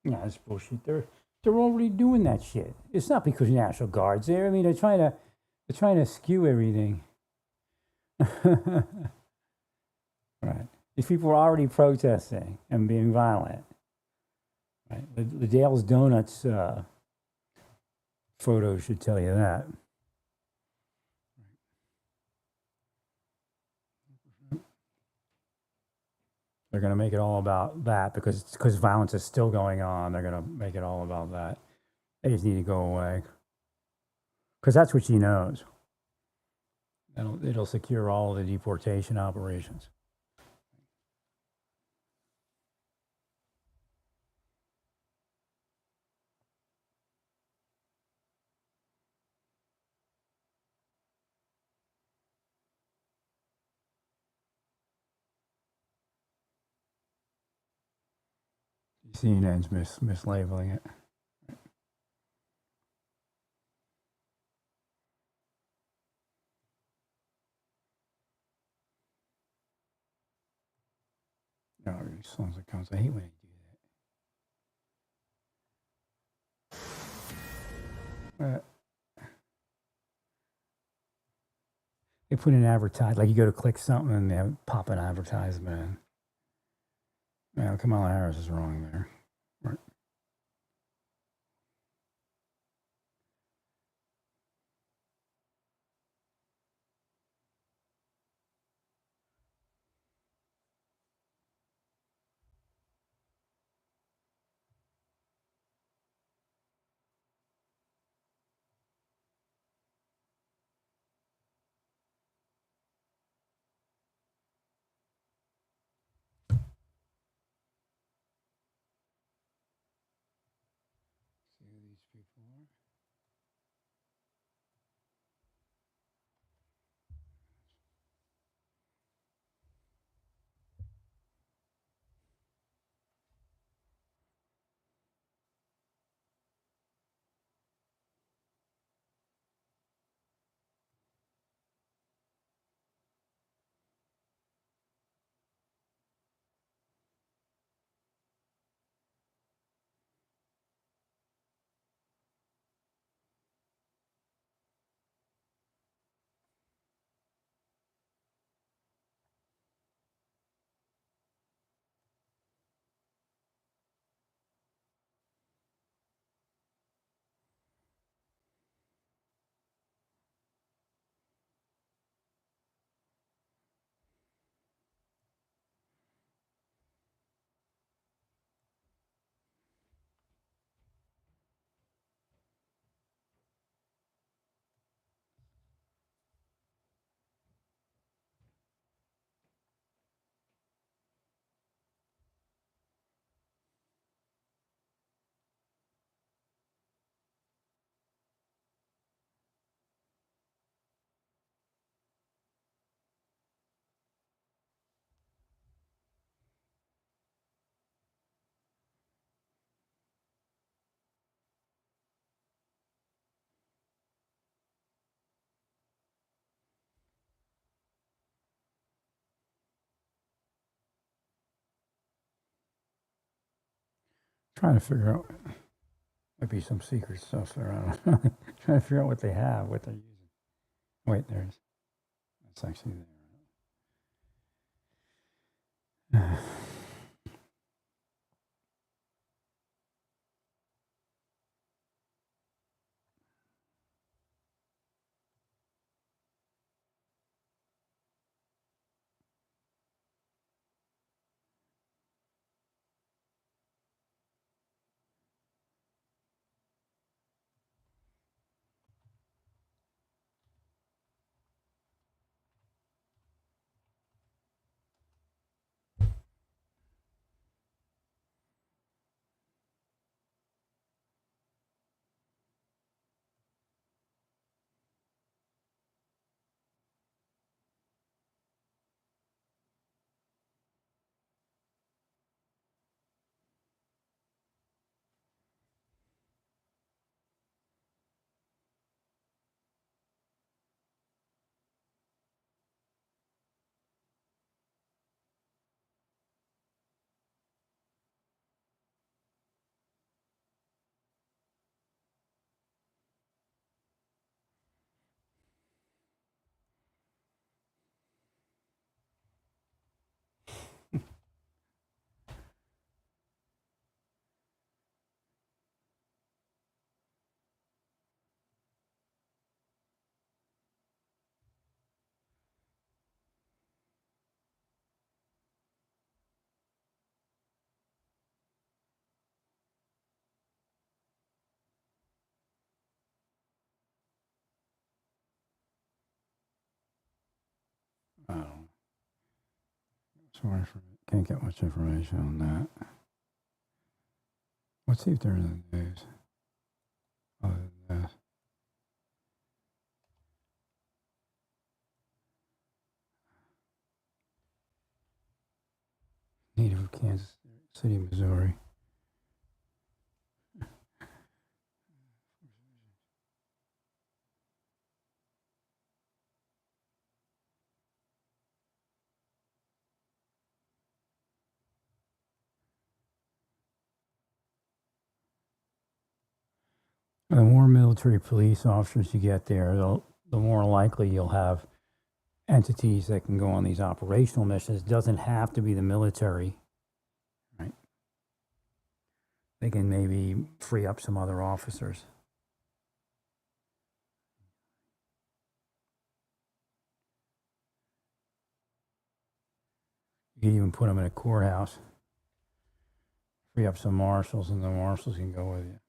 Yeah, that's bullshit. They're already doing that shit. It's not because National Guard's there. I mean, they're trying to skew everything. Right. These people are already protesting and being violent. Right. The Dale's Donuts photo should tell you that. They're going to make it all about that because violence is still going on. They're going to make it all about that. They just need to go away because that's what she knows. It'll secure all the deportation operations. CNN's mislabeling it. No, as long as it comes, I hate when they do that. They put an advertise like you go to click something and they pop an advertisement in. Yeah, Kamala Harris is wrong there. Right. See who these people are. Trying to figure out. Might be some secret stuff there. I don't know. Trying to figure out what they have, what they're using. Wait, there's. That's actually there. I don't know. Sorry for can't get much information on that. Let's see if they're in the news. Other than that. Native of Kansas City, Missouri. The more military police officers you get there, the more likely you'll have entities that can go on these operational missions. It doesn't have to be the military, right? They can maybe free up some other officers. You can even put them in a courthouse, free up some marshals, and the marshals can go with you.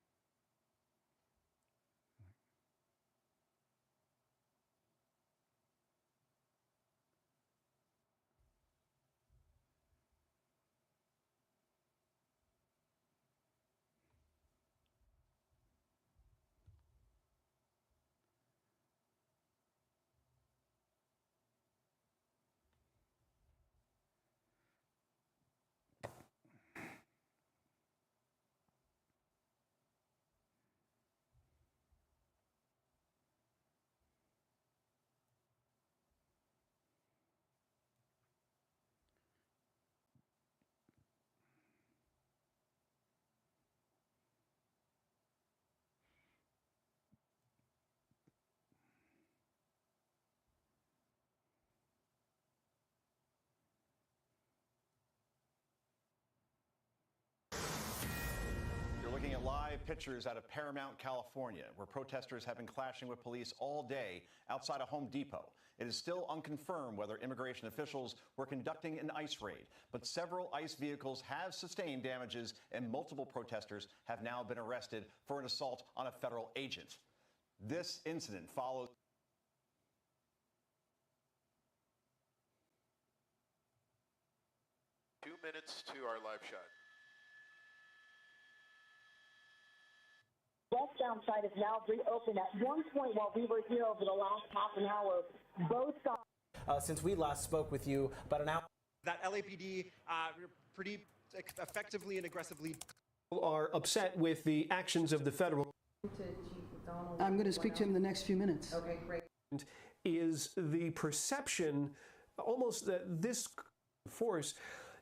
Looking at live pictures out of Paramount, California, where protesters have been clashing with police all day outside a Home Depot. It is still unconfirmed whether immigration officials were conducting an ICE raid, but several ICE vehicles have sustained damages and multiple protesters have now been arrested for an assault on a federal agent. This incident follows. Two minutes to our live shot. Westbound side is now reopened. At one point while we were here over the last half an hour, both sides. Since we last spoke with you about an hour. That LAPD pretty effectively and aggressively are upset with the actions of the federal. I'm going to speak to him in the next few minutes. Okay, great. Is the perception almost that this force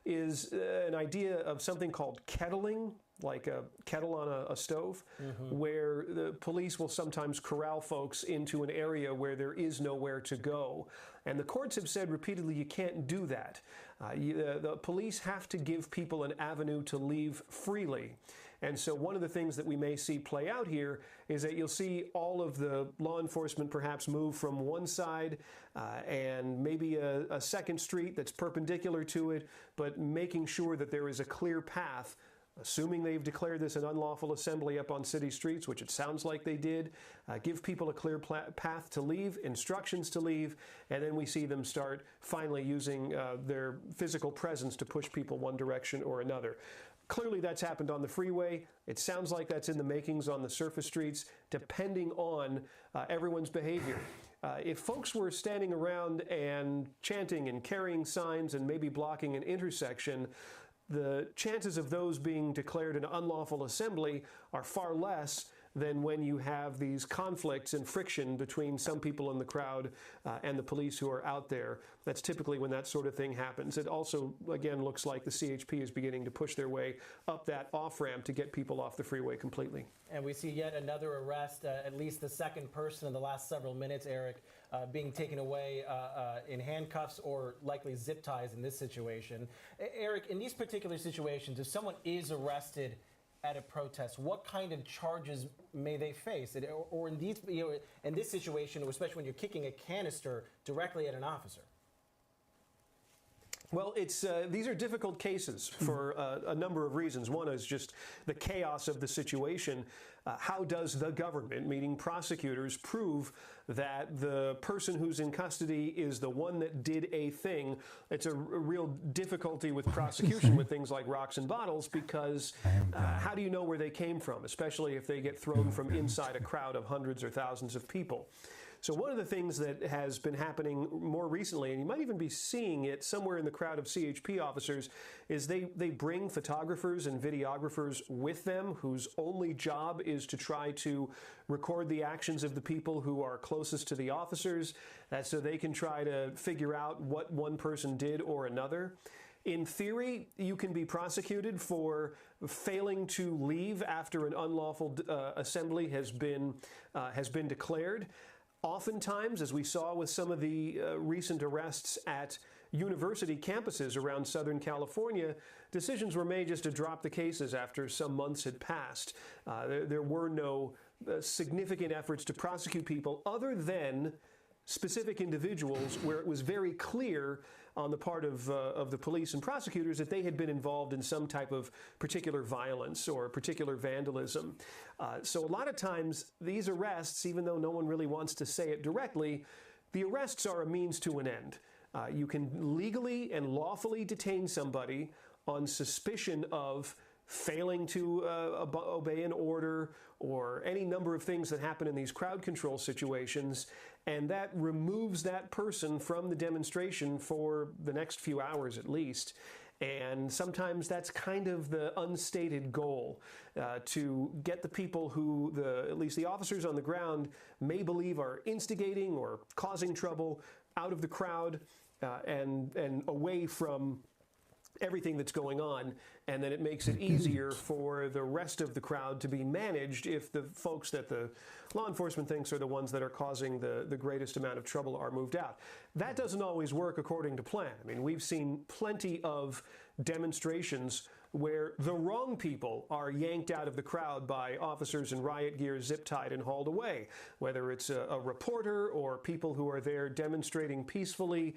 is an idea of something called kettling, like a kettle on a stove, where the police will sometimes corral folks into an area where there is nowhere to go. And the courts have said repeatedly you can't do that. The police have to give people an avenue to leave freely. And so one of the things that we may see play out here is that you'll see all of the law enforcement perhaps move from one side and maybe a second street that's perpendicular to it, but making sure that there is a clear path, assuming they've declared this an unlawful assembly up on city streets, which it sounds like they did, give people a clear path to leave, instructions to leave, and then we see them start finally using their physical presence to push people one direction or another. Clearly that's happened on the freeway. It sounds like that's in the makings on the surface streets, depending on everyone's behavior. If folks were standing around and chanting and carrying signs and maybe blocking an intersection, the chances of those being declared an unlawful assembly are far less than when you have these conflicts and friction between some people in the crowd and the police who are out there. That's typically when that sort of thing happens. It also, again, looks like the CHP is beginning to push their way up that off-ramp to get people off the freeway completely. And we see yet another arrest, at least the second person in the last several minutes, Eric, being taken away in handcuffs or likely zip ties in this situation. Eric, in these particular situations, if someone is arrested at a protest, what kind of charges may they face? Or in these, in this situation, especially when you're kicking a canister directly at an officer? Well, these are difficult cases for a number of reasons. One is just the chaos of the situation. How does the government, meaning prosecutors, prove that the person who's in custody is the one that did a thing? It's a real difficulty with prosecution with things like rocks and bottles, because how do you know where they came from, especially if they get thrown from inside a crowd of hundreds or thousands of people? So one of the things that has been happening more recently, and you might even be seeing it somewhere in the crowd of CHP officers, is they bring photographers and videographers with them whose only job is to try to record the actions of the people who are closest to the officers, so they can try to figure out what one person did or another. In theory, you can be prosecuted for failing to leave after an unlawful assembly has been declared. Oftentimes, as we saw with some of the recent arrests at university campuses around Southern California, decisions were made just to drop the cases after some months had passed. There were no significant efforts to prosecute people other than specific individuals where it was very clear on the part of the police and prosecutors that they had been involved in some type of particular violence or particular vandalism. So a lot of times these arrests, even though no one really wants to say it directly, the arrests are a means to an end. You can legally and lawfully detain somebody on suspicion of failing to obey an order or any number of things that happen in these crowd control situations, and that removes that person from the demonstration for the next few hours at least. And sometimes that's kind of the unstated goal, to get the people who, at least the officers on the ground, may believe are instigating or causing trouble out of the crowd and away from everything that's going on, and then it makes it easier for the rest of the crowd to be managed if the folks that the law enforcement thinks are the ones that are causing the greatest amount of trouble are moved out. That doesn't always work according to plan. I mean, we've seen plenty of demonstrations where the wrong people are yanked out of the crowd by officers in riot gear, zip-tied and hauled away, whether it's a reporter or people who are there demonstrating peacefully.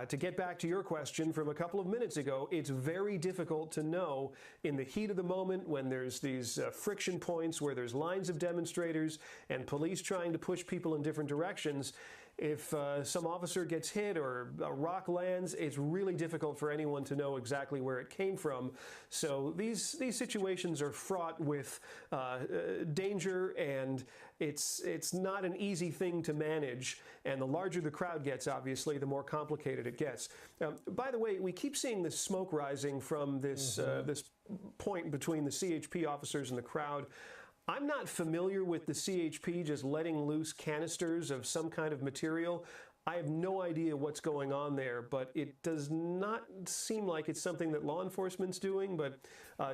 To get back to your question from a couple of minutes ago, it's very difficult to know in the heat of the moment when there's these friction points where there's lines of demonstrators and police trying to push people in different directions. If some officer gets hit or a rock lands, it's really difficult for anyone to know exactly where it came from. So these situations are fraught with danger, and it's not an easy thing to manage. And the larger the crowd gets, obviously, the more complicated it gets. By the way, we keep seeing this smoke rising from this this point between the CHP officers and the crowd. I'm not familiar with the CHP just letting loose canisters of some kind of material. I have no idea what's going on there, but it does not seem like it's something that law enforcement's doing, but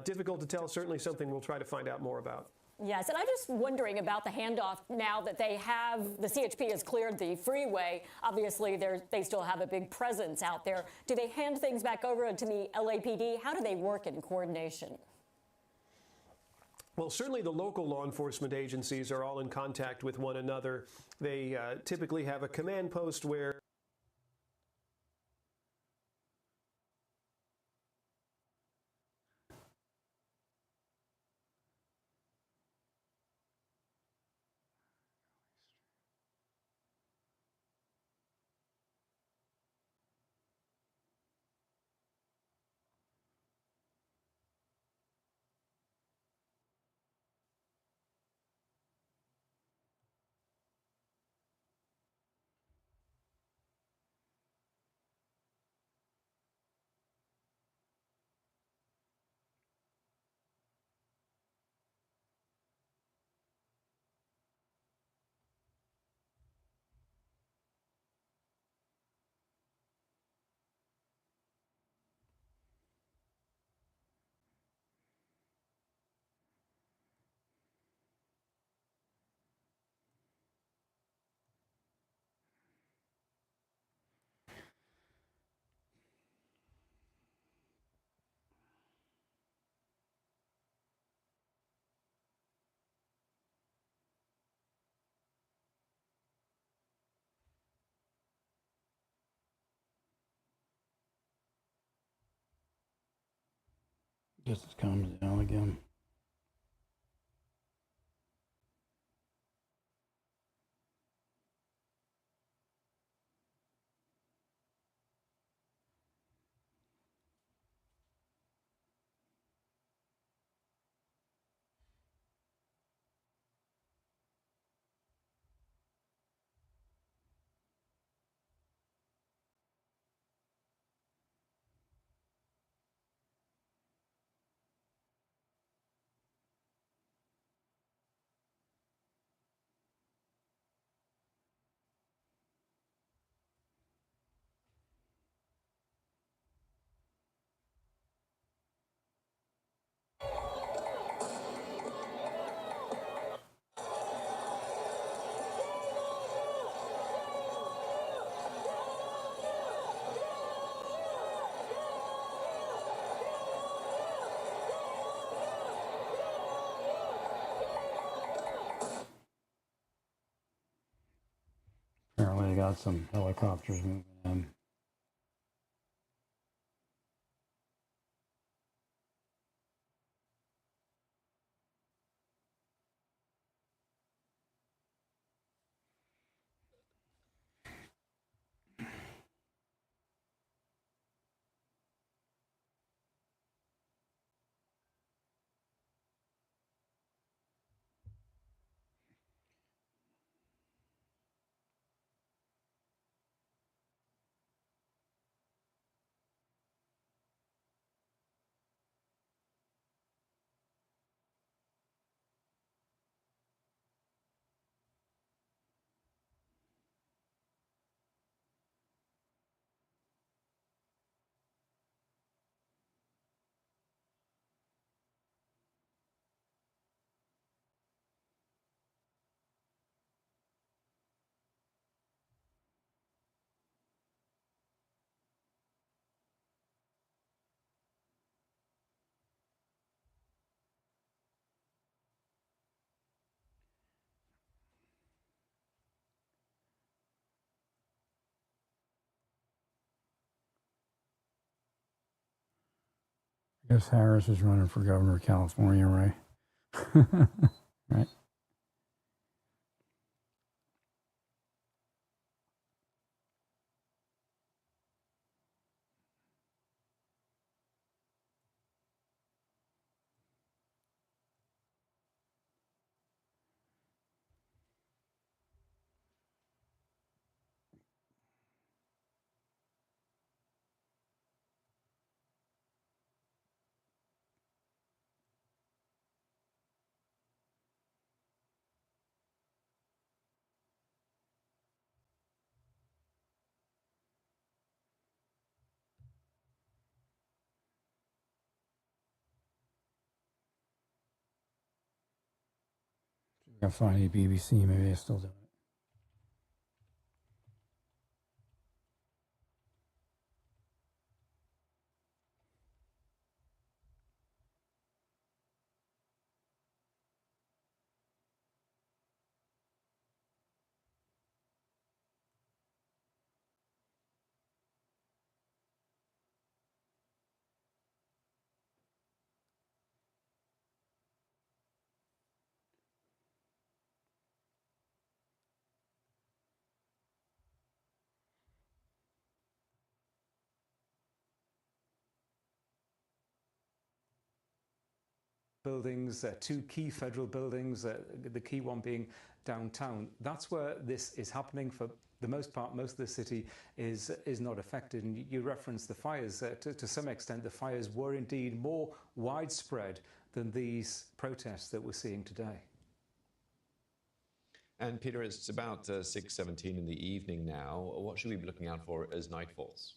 difficult to tell. Certainly something we'll try to find out more about. Yes, and I'm just wondering about the handoff now that the CHP has cleared the freeway. Obviously, they still have a big presence out there. Do they hand things back over to the LAPD? How do they work in coordination? Well, certainly the local law enforcement agencies are all in contact with one another. They typically have a command post where Guess it's calmed down again. Apparently they got some helicopters moving in. I guess Harris is running for governor of California, right? Right. I find any BBC, maybe they still do it. Buildings, two key federal buildings, the key one being downtown. That's where this is happening. For the most part, most of the city is not affected. And you referenced the fires. To some extent, the fires were indeed more widespread than these protests that we're seeing today. And Peter, it's about 6:17 in the evening now. What should we be looking out for as night falls?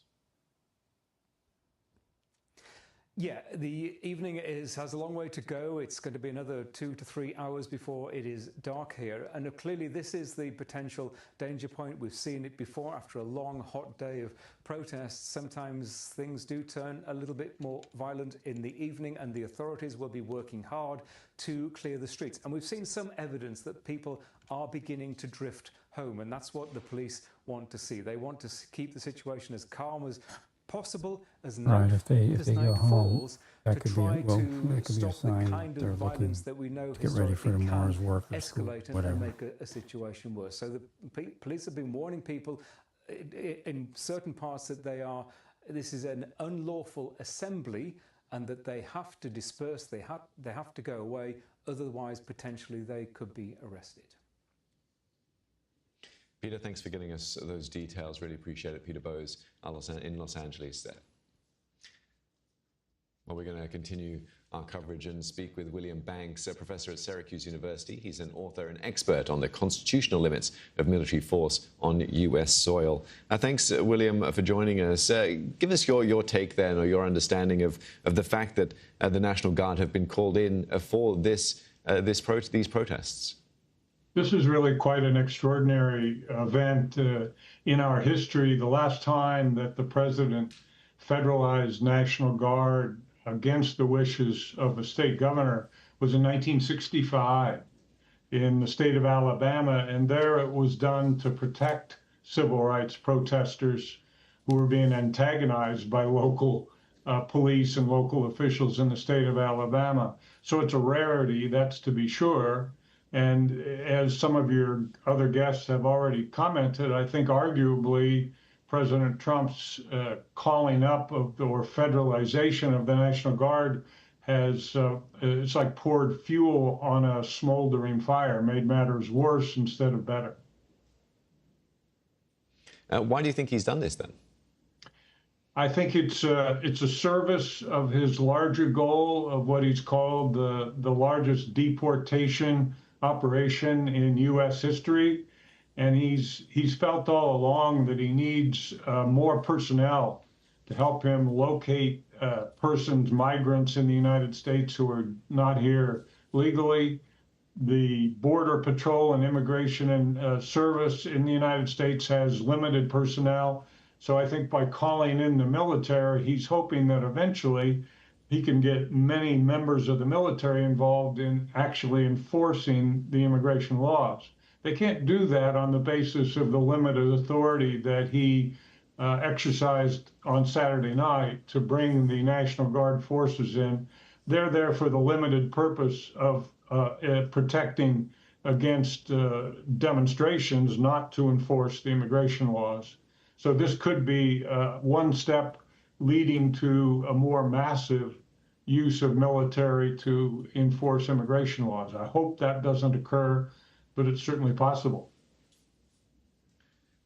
Yeah, the evening has a long way to go. It's going to be another 2 to 3 hours before it is dark here. And clearly this is the potential danger point. We've seen it before after a long, hot day of protests. Sometimes things do turn a little bit more violent in the evening, and the authorities will be working hard to clear the streets. And we've seen some evidence that people are beginning to drift home, and that's what the police want to see. They want to keep the situation as calm as possible as night, Right, if they go home, falls, That to could be try that could be a stop the sign kind they're of looking violence that we know to get ready for historically tomorrow's can work or school, escalate and whatever. make a situation worse. So the police have been warning people in certain parts that this is an unlawful assembly and that they have to disperse, they have to go away, otherwise potentially they could be arrested. Peter, thanks for giving us those details. Really appreciate it. Peter Bowes in Los Angeles there. Well, we're going to continue our coverage and speak with William Banks, a professor at Syracuse University. He's an author and expert on the constitutional limits of military force on U.S. soil. Thanks, William, for joining us. Give us your take then, or your understanding of the fact that the National Guard have been called in for these protests. This is really quite an extraordinary event in our history. The last time that the president federalized National Guard against the wishes of a state governor was in 1965 in the state of Alabama, and there it was done to protect civil rights protesters who were being antagonized by local police and local officials in the state of Alabama. So it's a rarity, that's to be sure. And as some of your other guests have already commented, I think arguably President Trump's calling up of or federalization of the National Guard has, it's like poured fuel on a smoldering fire, made matters worse instead of better. Why do you think he's done this then? I think it's a service of his larger goal of what he's called the largest deportation operation in U.S. history. And he's felt all along that he needs more personnel to help him locate persons, migrants in the United States who are not here legally. The Border Patrol and Immigration and Service in the United States has limited personnel. So I think by calling in the military, he's hoping that eventually he can get many members of the military involved in actually enforcing the immigration laws. They can't do that on the basis of the limited authority that he exercised on Saturday night to bring the National Guard forces in. They're there for the limited purpose of protecting against demonstrations, not to enforce the immigration laws. So this could be one step leading to a more massive use of military to enforce immigration laws. I hope that doesn't occur, but it's certainly possible.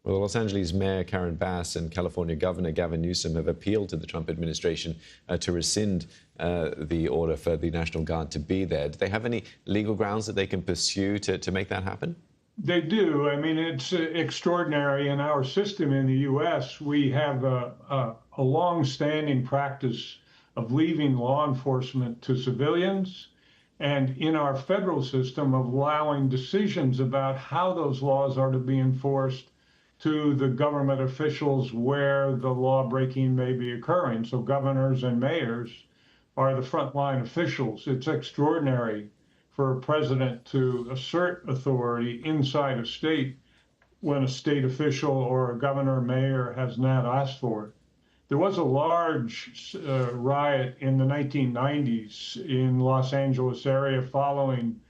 Well, Los Angeles Mayor Karen Bass and California Governor Gavin Newsom have appealed to the Trump administration to rescind the order for the National Guard to be there. Do they have any legal grounds that they can pursue to make that happen? They do. I mean, it's extraordinary. In our system in the U.S., we have a long-standing practice of leaving law enforcement to civilians, and in our federal system of allowing decisions about how those laws are to be enforced to the government officials where the law breaking may be occurring. So governors and mayors are the frontline officials. It's extraordinary for a president to assert authority inside a state when a state official or a governor or mayor has not asked for it. There was a large riot in the 1990s in Los Angeles area following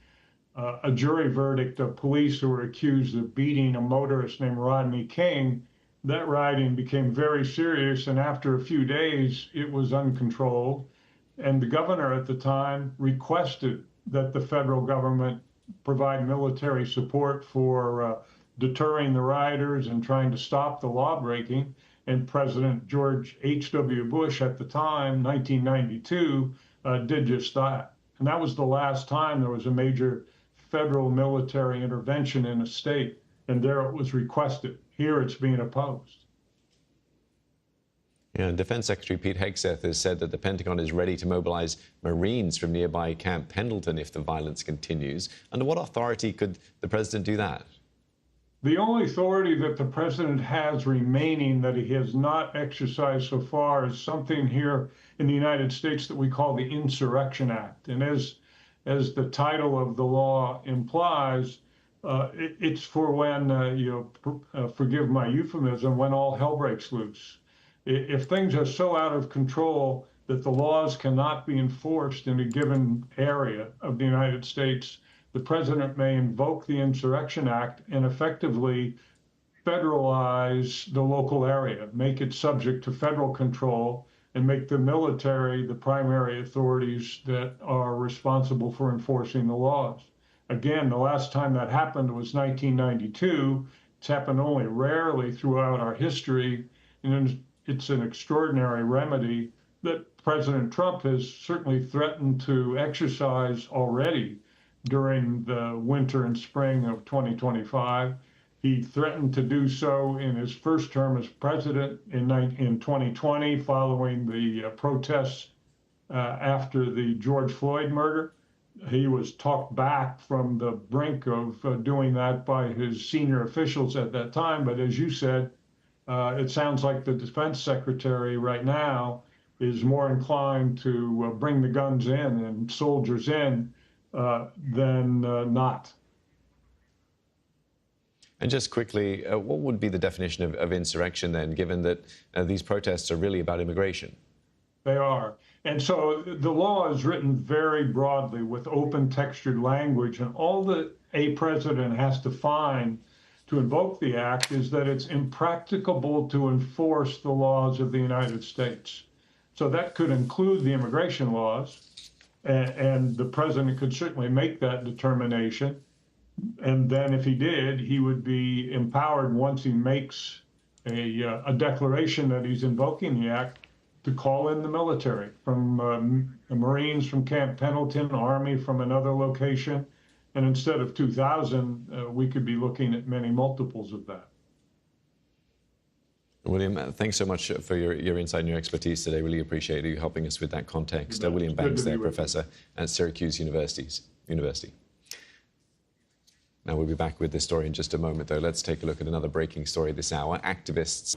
a jury verdict of police who were accused of beating a motorist named Rodney King. That rioting became very serious, and after a few days, it was uncontrolled. And the governor at the time requested that the federal government provide military support for deterring the rioters and trying to stop the law breaking. And President George H.W. Bush at the time, 1992, did just that. And that was the last time there was a major federal military intervention in a state, and there it was requested. Here it's being opposed. Yeah, and Defense Secretary Pete Hegseth has said that the Pentagon is ready to mobilize Marines from nearby Camp Pendleton if the violence continues. Under what authority could the president do that? The only authority that the president has remaining that he has not exercised so far is something here in the United States that we call the Insurrection Act. And as the title of the law implies, it's for when, forgive my euphemism, when all hell breaks loose. If things are so out of control that the laws cannot be enforced in a given area of the United States, the president may invoke the Insurrection Act and effectively federalize the local area, make it subject to federal control, and make the military the primary authorities that are responsible for enforcing the laws. Again, the last time that happened was 1992. It's happened only rarely throughout our history, and it's an extraordinary remedy that President Trump has certainly threatened to exercise already during the winter and spring of 2025. He threatened to do so in his first term as president in 2020, following the protests after the George Floyd murder. He was talked back from the brink of doing that by his senior officials at that time. But as you said, it sounds like the defense secretary right now is more inclined to bring the guns in and soldiers in than not. And just quickly, what would be the definition of insurrection then, given that these protests are really about immigration? They are. And so the law is written very broadly with open textured language, and all that a president has to find to invoke the act is that it's impracticable to enforce the laws of the United States. So that could include the immigration laws, and the president could certainly make that determination. And then if he did, he would be empowered once he makes a declaration that he's invoking the act to call in the military from the Marines from Camp Pendleton, Army from another location. And instead of 2,000, we could be looking at many multiples of that. William, thanks so much for your insight and your expertise today. Really appreciate you helping us with that context. William Banks there, professor at Syracuse University. Now, we'll be back with this story in just a moment, though. Let's take a look at another breaking story this hour. Activists...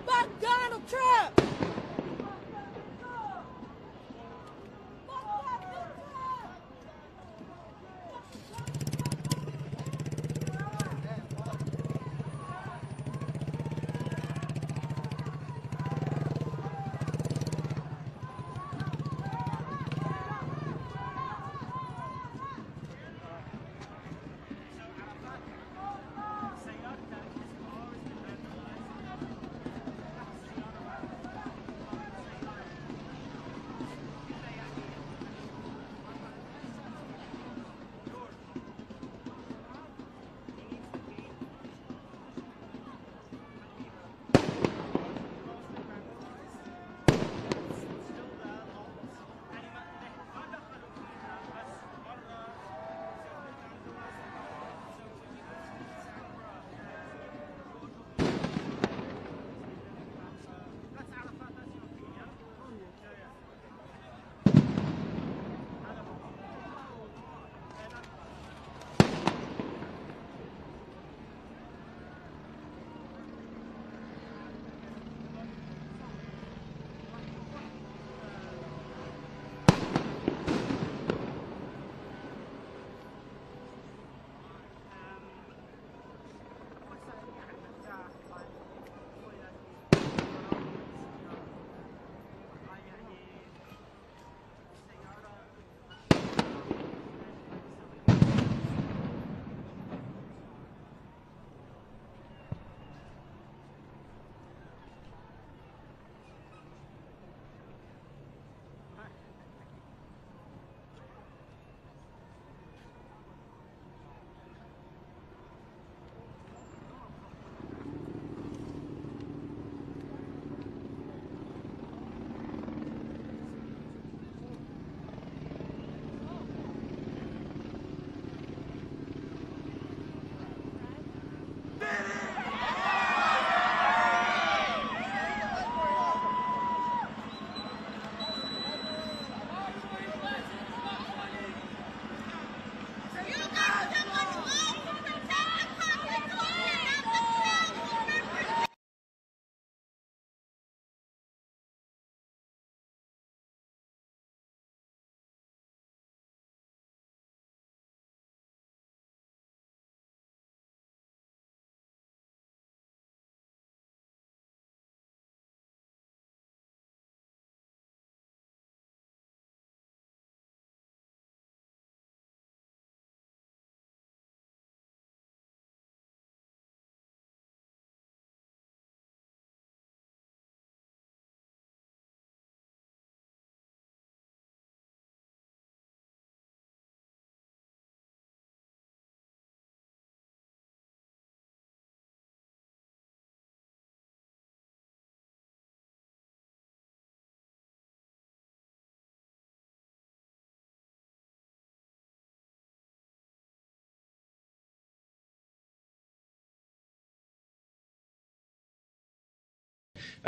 Fuck Donald Trump!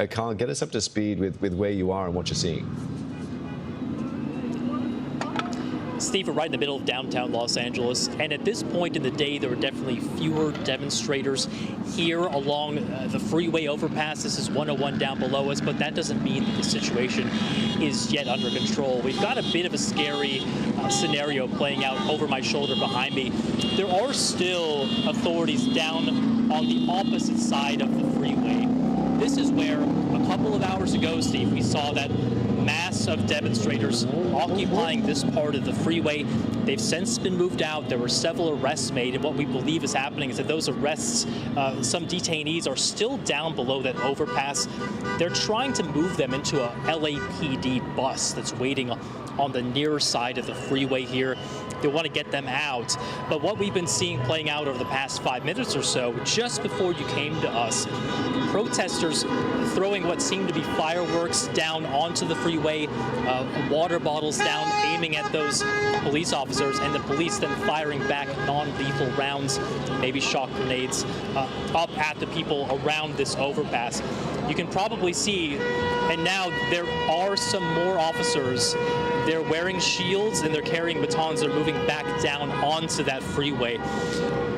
Carl, get us up to speed with where you are and what you're seeing. Steve, we're right in the middle of downtown Los Angeles, and at this point in the day, there are definitely fewer demonstrators here along the freeway overpass. This is 101 down below us, but that doesn't mean that the situation is yet under control. We've got a bit of a scary scenario playing out over my shoulder behind me. There are still authorities down on the opposite side of the freeway. This is where a couple of hours ago, Steve, we saw that mass of demonstrators occupying this part of the freeway. They've since been moved out. There were several arrests made, and what we believe is happening is that those arrests, some detainees are still down below that overpass. They're trying to move them into a LAPD bus that's waiting on the near side of the freeway here. They want to get them out. But what we've been seeing playing out over the past 5 minutes or so, just before you came to us, protesters throwing what seemed to be fireworks down onto the freeway, water bottles down, aiming at those police officers, and the police then firing back non-lethal rounds, maybe shock grenades, up at the people around this overpass. You can probably see, and now there are some more officers. They're wearing shields and they're carrying batons. They're moving back down onto that freeway.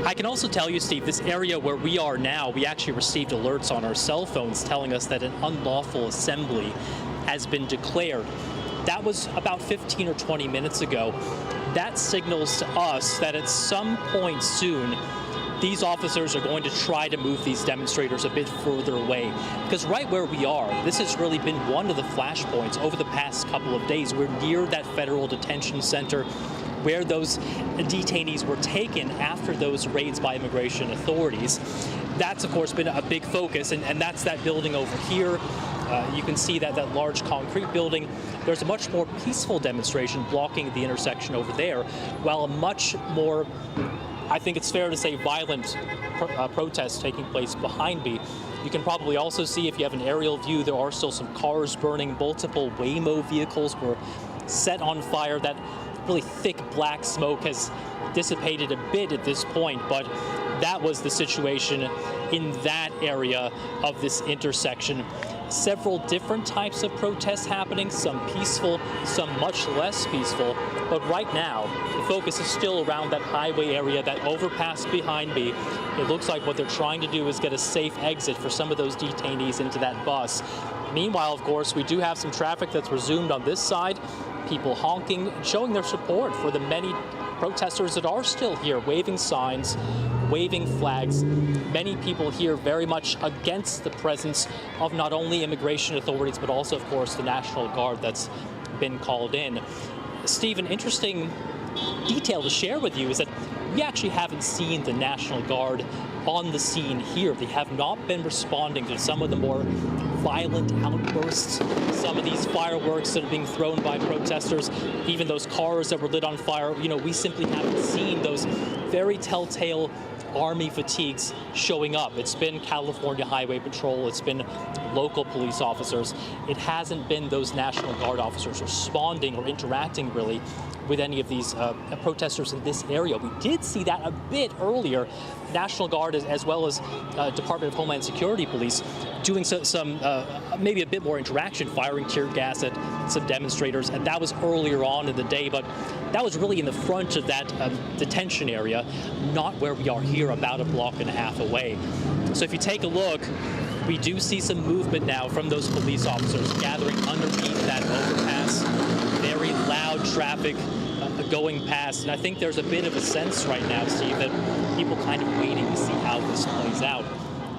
I can also tell you, Steve, this area where we are now, we actually received alerts on our cell phones telling us that an unlawful assembly has been declared. That was about 15 or 20 minutes ago. That signals to us that at some point soon, these officers are going to try to move these demonstrators a bit further away. Because right where we are, this has really been one of the flashpoints over the past couple of days. We're near that federal detention center where those detainees were taken after those raids by immigration authorities. That's, of course, been a big focus, and that's that building over here. You can see that large concrete building. There's a much more peaceful demonstration blocking the intersection over there, while a much more, I think it's fair to say, violent protests taking place behind me. You can probably also see, if you have an aerial view, there are still some cars burning. Multiple Waymo vehicles were set on fire. That really thick black smoke has dissipated a bit at this point, but that was the situation in that area of this intersection. Several different types of protests happening, some peaceful, some much less peaceful. But right now, the focus is still around that highway area, that overpass behind me. It looks like what they're trying to do is get a safe exit for some of those detainees into that bus. Meanwhile, of course, we do have some traffic that's resumed on this side. People honking, showing their support for the many protesters that are still here, waving signs, waving flags. Many people here very much against the presence of not only immigration authorities, but also, of course, the National Guard that's been called in. Steve, an interesting detail to share with you is that we actually haven't seen the National Guard on the scene here. They have not been responding to some of the more violent outbursts, some of these fireworks that are being thrown by protesters, even those cars that were lit on fire. You know, we simply haven't seen those very telltale Army fatigues showing up. It's been California Highway Patrol, it's been local police officers. It hasn't been those National Guard officers responding or interacting really with any of these protesters in this area. We did see that a bit earlier. National Guard as well as Department of Homeland Security police doing some maybe a bit more interaction, firing tear gas at some demonstrators, and that was earlier on in the day, but that was really in the front of that detention area, not where we are here, about a block and a half away. So if you take a look, we do see some movement now from those police officers gathering underneath that overpass. Very loud traffic going past, and I think there's a bit of a sense right now, Steve, that people kind of waiting to see how this plays out.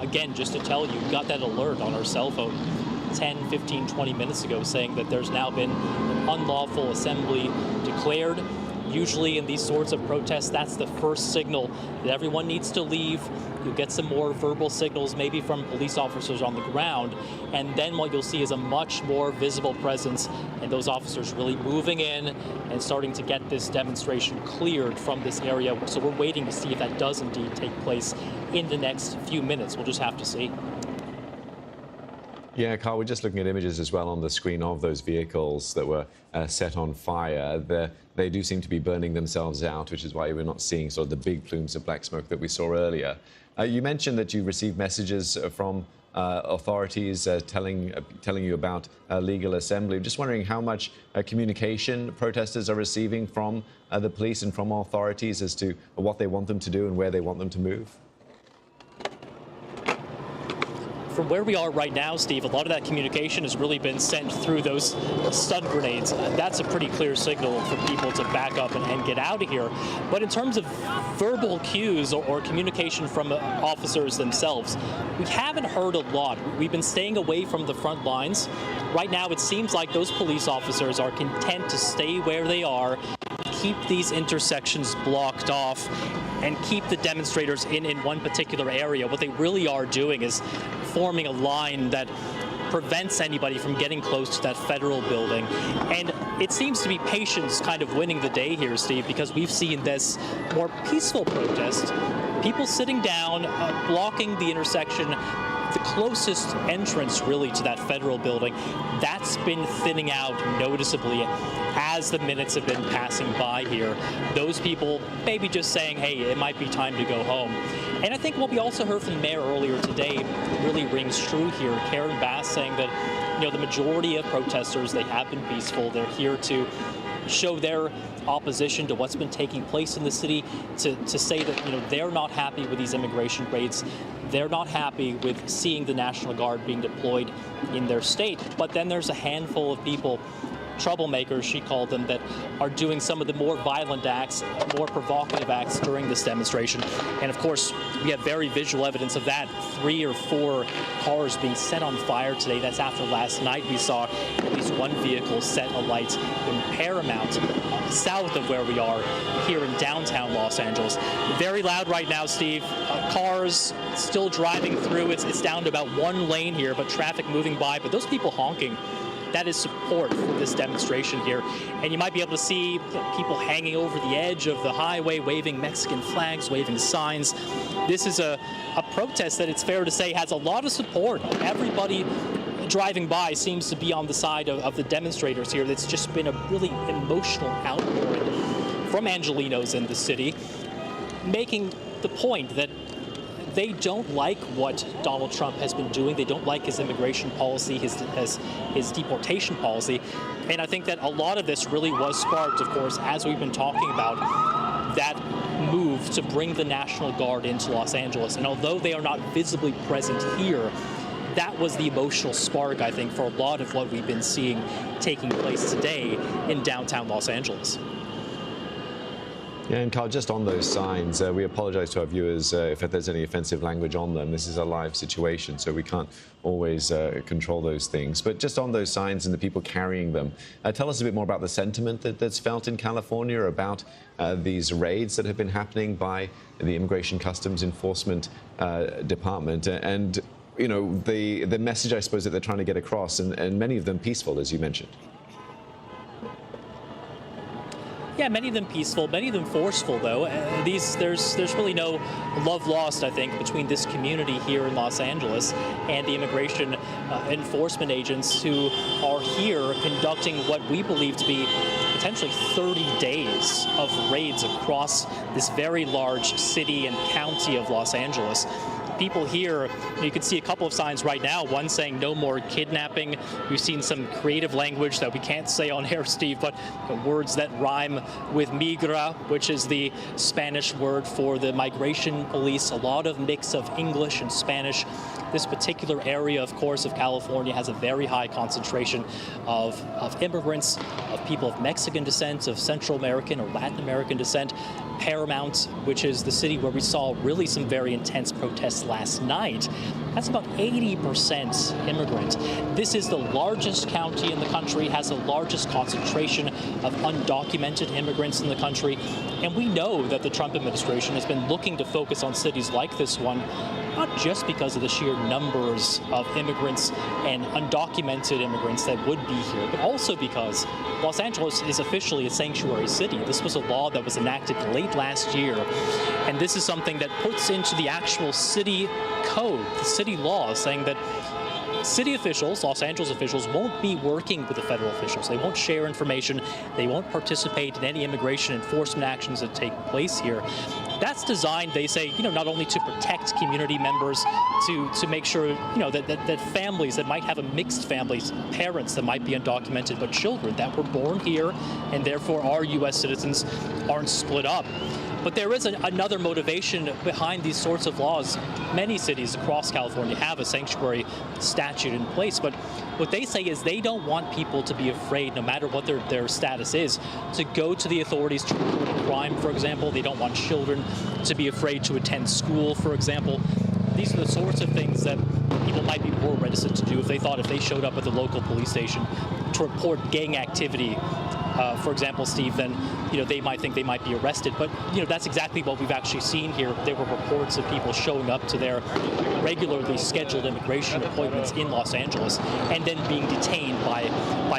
Again, just to tell you, got that alert on our cell phone 10, 15, 20 minutes ago saying that there's now been an unlawful assembly declared. Usually in these sorts of protests, that's the first signal that everyone needs to leave. You'll get some more verbal signals, maybe from police officers on the ground, and then what you'll see is a much more visible presence and those officers really moving in and starting to get this demonstration cleared from this area. So we're waiting to see if that does indeed take place in the next few minutes. We'll just have to see. Yeah, Carl, we're just looking at images as well on the screen of those vehicles that were set on fire. They do seem to be burning themselves out, which is why we're not seeing sort of the big plumes of black smoke that we saw earlier. You mentioned that you received messages from authorities telling you about legal assembly. Just wondering how much communication protesters are receiving from the police and from authorities as to what they want them to do and where they want them to move. From where we are right now, Steve, a lot of that communication has really been sent through those stun grenades. That's a pretty clear signal for people to back up and get out of here. But in terms of verbal cues or communication from officers themselves, we haven't heard a lot. We've been staying away from the front lines. Right now, it seems like those police officers are content to stay where they are, keep these intersections blocked off, and keep the demonstrators in one particular area. What they really are doing is forming a line that prevents anybody from getting close to that federal building. And it seems to be patience kind of winning the day here, Steve, because we've seen this more peaceful protest, people sitting down, blocking the intersection, the closest entrance really to that federal building. That's been thinning out noticeably as the minutes have been passing by here. Those people maybe just saying, hey, it might be time to go home. And I think what we also heard from the mayor earlier today really rings true here. Karen Bass saying that, the majority of protesters, they have been peaceful. They're here to show their opposition to what's been taking place in the city, to say that they're not happy with these immigration raids. They're not happy with seeing the National Guard being deployed in their state. But then there's a handful of people, troublemakers, she called them, that are doing some of the more violent acts, more provocative acts during this demonstration. And of course, we have very visual evidence of that. 3 or 4 cars being set on fire today. That's after last night we saw at least one vehicle set alight in Paramount, south of where we are here in downtown Los Angeles. Very loud right now, Steve. Cars still driving through. It's down to about 1 lane here, but traffic moving by. But those people honking, that is support for this demonstration here. And you might be able to see people hanging over the edge of the highway, waving Mexican flags, waving signs. This is a protest that it's fair to say has a lot of support. Everybody driving by seems to be on the side of the demonstrators here. It's just been a really emotional outpouring from Angelenos in the city, making the point that they don't like what Donald Trump has been doing. They don't like his immigration policy, his deportation policy. And I think that a lot of this really was sparked, of course, as we've been talking about, that move to bring the National Guard into Los Angeles. And although they are not visibly present here, that was the emotional spark, I think, for a lot of what we've been seeing taking place today in downtown Los Angeles. Yeah, and Carl, just on those signs, we apologize to our viewers if there's any offensive language on them. This is a live situation, so we can't always control those things. But just on those signs and the people carrying them, tell us a bit more about the sentiment that's felt in California about these raids that have been happening by the Immigration Customs Enforcement Department. And the message, I suppose, that they're trying to get across, and many of them peaceful, as you mentioned. Yeah, many of them peaceful, many of them forceful, though. There's really no love lost, I think, between this community here in Los Angeles and the immigration enforcement agents who are here conducting what we believe to be potentially 30 days of raids across this very large city and county of Los Angeles. People here, you can see a couple of signs right now, one saying no more kidnapping. We've seen some creative language that we can't say on air, Steve, but words that rhyme with migra, which is the Spanish word for the migration police. A lot of mix of English and Spanish. This particular area, of course, of California has a very high concentration of immigrants, of people of Mexican descent, of Central American or Latin American descent. Paramount, which is the city where we saw really some very intense protests last night, that's about 80% immigrant. This is the largest county in the country, has the largest concentration of undocumented immigrants in the country. And we know that the Trump administration has been looking to focus on cities like this one, not just because of the sheer numbers of immigrants and undocumented immigrants that would be here, but also because Los Angeles is officially a sanctuary city. This was a law that was enacted late last year, and this is something that puts into the actual city code, the city law, saying that city officials, Los Angeles officials, won't be working with the federal officials. They won't share information. They won't participate in any immigration enforcement actions that take place here. that's designed, they say, not only to protect community members, to make sure, that families that might have a mixed families, parents that might be undocumented, but children that were born here and therefore are U.S. citizens aren't split up. But there is another motivation behind these sorts of laws. Many cities across California have a sanctuary statute in place, but what they say is they don't want people to be afraid, no matter what their status is, to go to the authorities to report a crime, for example. They don't want children to be afraid to attend school, for example. These are the sorts of things that people might be more reticent to do if they thought if they showed up at the local police station to report gang activity, for example, Steve, then they might think they might be arrested. But that's exactly what we've actually seen here. There were reports of people showing up to their regularly scheduled immigration appointments in Los Angeles and then being detained by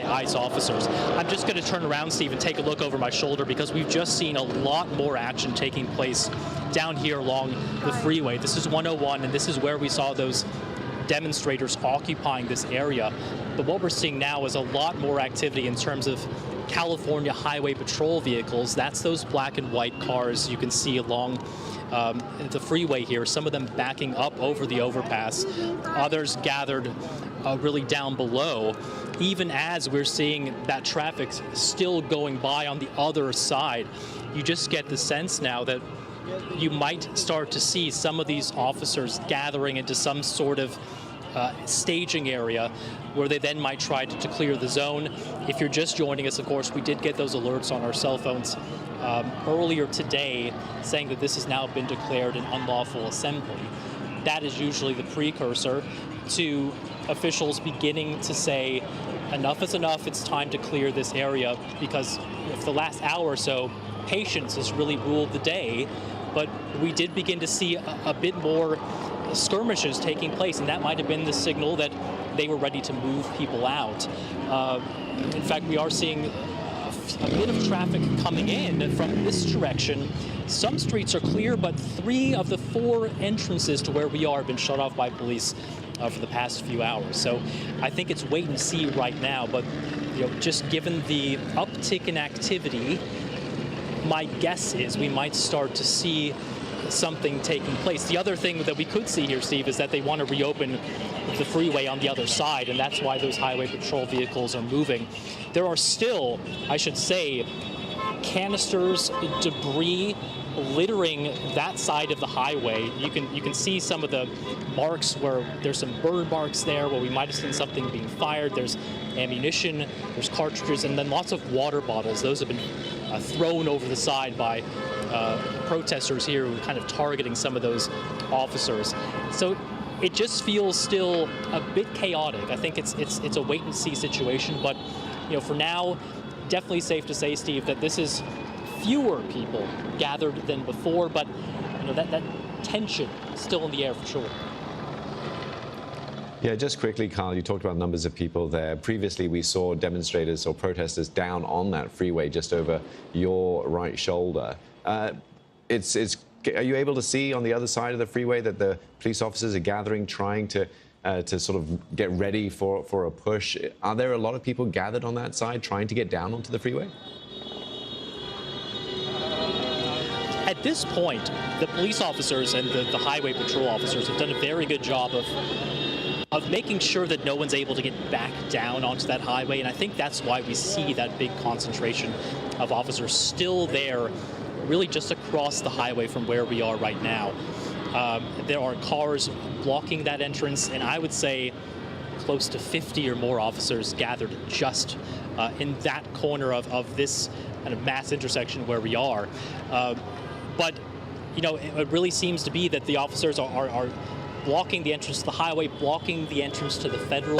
ICE officers. I'm just going to turn around, Steve, and take a look over my shoulder because we've just seen a lot more action taking place down here along the freeway. This is 101, and this is where we saw those demonstrators occupying this area. But what we're seeing now is a lot more activity in terms of California Highway Patrol vehicles. That's those black and white cars you can see along the freeway here, some of them backing up over the overpass, others gathered really down below, even as we're seeing that traffic still going by on the other side. You just get the sense now that you might start to see some of these officers gathering into some sort of staging area where they then might try to clear the zone. If you're just joining us, of course, we did get those alerts on our cell phones earlier today saying that this has now been declared an unlawful assembly. That is usually the precursor to officials beginning to say, enough is enough, it's time to clear this area, because for the last hour or so, patience has really ruled the day. But we did begin to see a bit more skirmishes taking place, and that might have been the signal that they were ready to move people out. In fact, we are seeing a bit of traffic coming in from this direction. Some streets are clear, but 3 of the 4 entrances to where we are have been shut off by police for the past few hours. So I think it's wait and see right now, but just given the uptick in activity, my guess is we might start to see something taking place. The other thing that we could see here, Steve, is that they want to reopen the freeway on the other side, and that's why those highway patrol vehicles are moving. There are still, I should say, canisters, debris littering that side of the highway. You can see some of the marks where there's some burn marks there where we might have seen something being fired. There's ammunition, there's cartridges, and then lots of water bottles. Those have been thrown over the side by protesters here who are kind of targeting some of those officers. So it just feels still a bit chaotic. I think it's a wait and see situation, but for now, definitely safe to say, Steve, that this is fewer people gathered than before, but that tension is still in the air for sure. Yeah, just quickly, Carl, you talked about numbers of people there. Previously, we saw demonstrators or protesters down on that freeway just over your right shoulder. Are you able to see on the other side of the freeway that the police officers are gathering, trying to sort of get ready for a push? Are there a lot of people gathered on that side trying to get down onto the freeway? At this point, the police officers and the highway patrol officers have done a very good job of making sure that no one's able to get back down onto that highway, and I think that's why we see that big concentration of officers still there, really just across the highway from where we are right now. There are cars blocking that entrance, and I would say close to 50 or more officers gathered just in that corner of this kind of mass intersection where we are. But it really seems to be that the officers are blocking the entrance to the highway, blocking the entrance to the federal,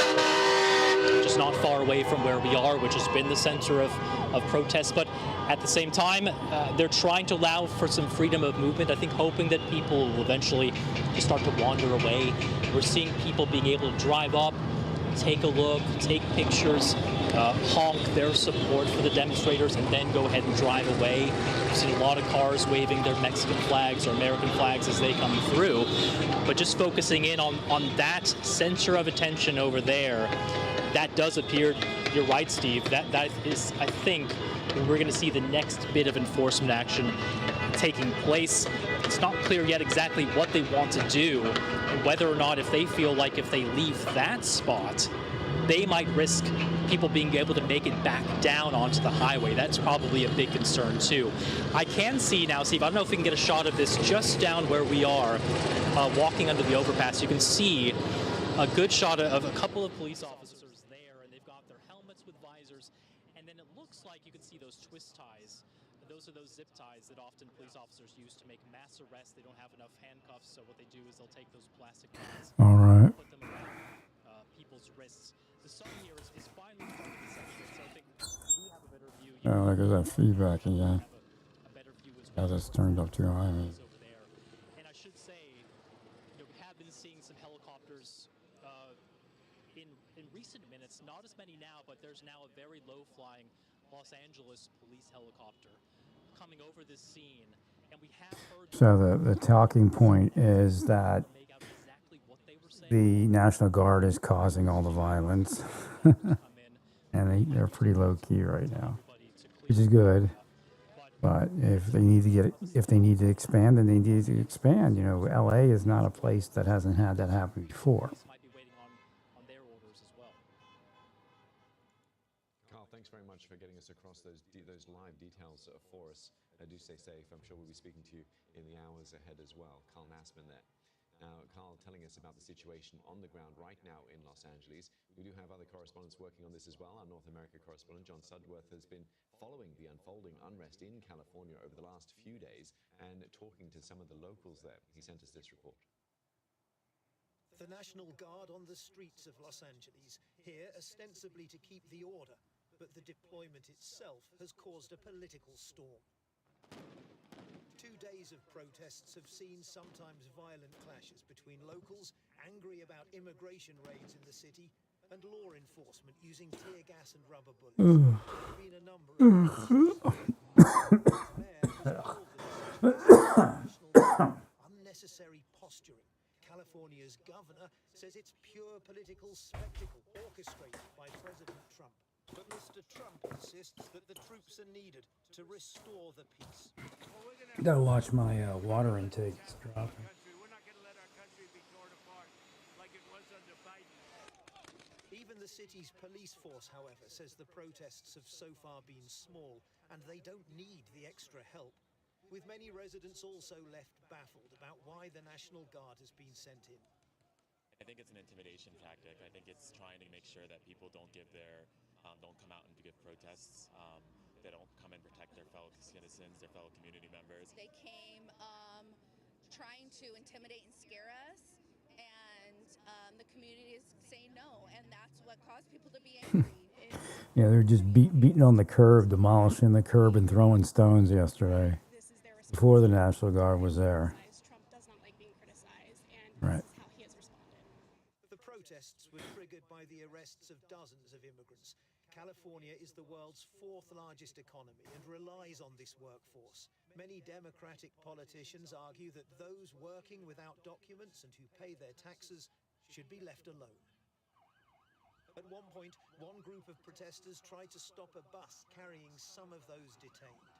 just not far away from where we are, which has been the center of protests. But at the same time, they're trying to allow for some freedom of movement, I think hoping that people will eventually just start to wander away. We're seeing people being able to drive up, take a look, take pictures, honk their support for the demonstrators, and then go ahead and drive away. We've seen a lot of cars waving their Mexican flags or American flags as they come through. But just focusing in on that center of attention over there, that does appear, you're right, Steve, that is, I think, we're going to see the next bit of enforcement action taking place. It's not clear yet exactly what they want to do, whether or not if they feel like if they leave that spot, they might risk people being able to make it back down onto the highway. That's probably a big concern too. I can see now, Steve, I don't know if we can get a shot of this just down where we are, walking under the overpass. You can see a good shot of a couple of police officers there, and they've got their helmets with visors, and then it looks like you can see those twist ties. Those are those zip ties that often police officers use to make mass arrests. They don't have enough handcuffs, so what they do is they'll take those plastic ties, All right. put them around people's wrists. The sun here is finally starting to set, so I think we have a better view. Oh, look at that feedback again. A better view as Yeah, well. that's turned up too high. Man. Over there. And I should say, we have been seeing some helicopters in recent minutes. Not as many now, but there's now a very low-flying Los Angeles police helicopter coming over this scene, and we have heard. So the talking point is that the National Guard is causing all the violence, and they're pretty low key right now, which is good. But if they need to expand, then they need to expand. You know, LA is not a place that hasn't had that happen before. Carl, thanks very much for getting us across those live details for us. Do stay safe. I'm sure we'll be speaking to you in the hours ahead as well. Carl Nassman there. Now, Carl telling us about the situation on the ground right now in Los Angeles. We do have other correspondents working on this as well. Our North America correspondent, John Sudworth, has been following the unfolding unrest in California over the last few days and talking to some of the locals there. He sent us this report. The National Guard on the streets of Los Angeles, here ostensibly to keep the order, but the deployment itself has caused a political storm. 2 days of protests have seen sometimes violent clashes between locals angry about immigration raids in the city and law enforcement using tear gas and rubber bullets. There have been a number of unnecessary posturing. California's governor says it's pure political spectacle orchestrated by President Trump. But Mr. Trump insists that the troops are needed to restore the peace. Gotta watch my water intake. It's dropping. We're not going to let our country be torn apart like it was under Biden. Even the city's police force, however, says the protests have so far been small and they don't need the extra help. With many residents also left baffled about why the National Guard has been sent in. I think it's an intimidation tactic. I think it's trying to make sure that people don't don't come out and give protests. They don't come and protect their fellow citizens, their fellow community members. They came trying to intimidate and scare us, and the community is saying no, and that's what caused people to be angry. Yeah, they're just beating on the curb, demolishing the curb and throwing stones yesterday before the National Guard was there. Trump does not like being criticized, and right. This is how he has responded. The protests were triggered by the arrests of dozens of immigrants. California is the world's 4th largest economy and relies on this workforce. Many Democratic politicians argue that those working without documents and who pay their taxes should be left alone. At one point, one group of protesters tried to stop a bus carrying some of those detained.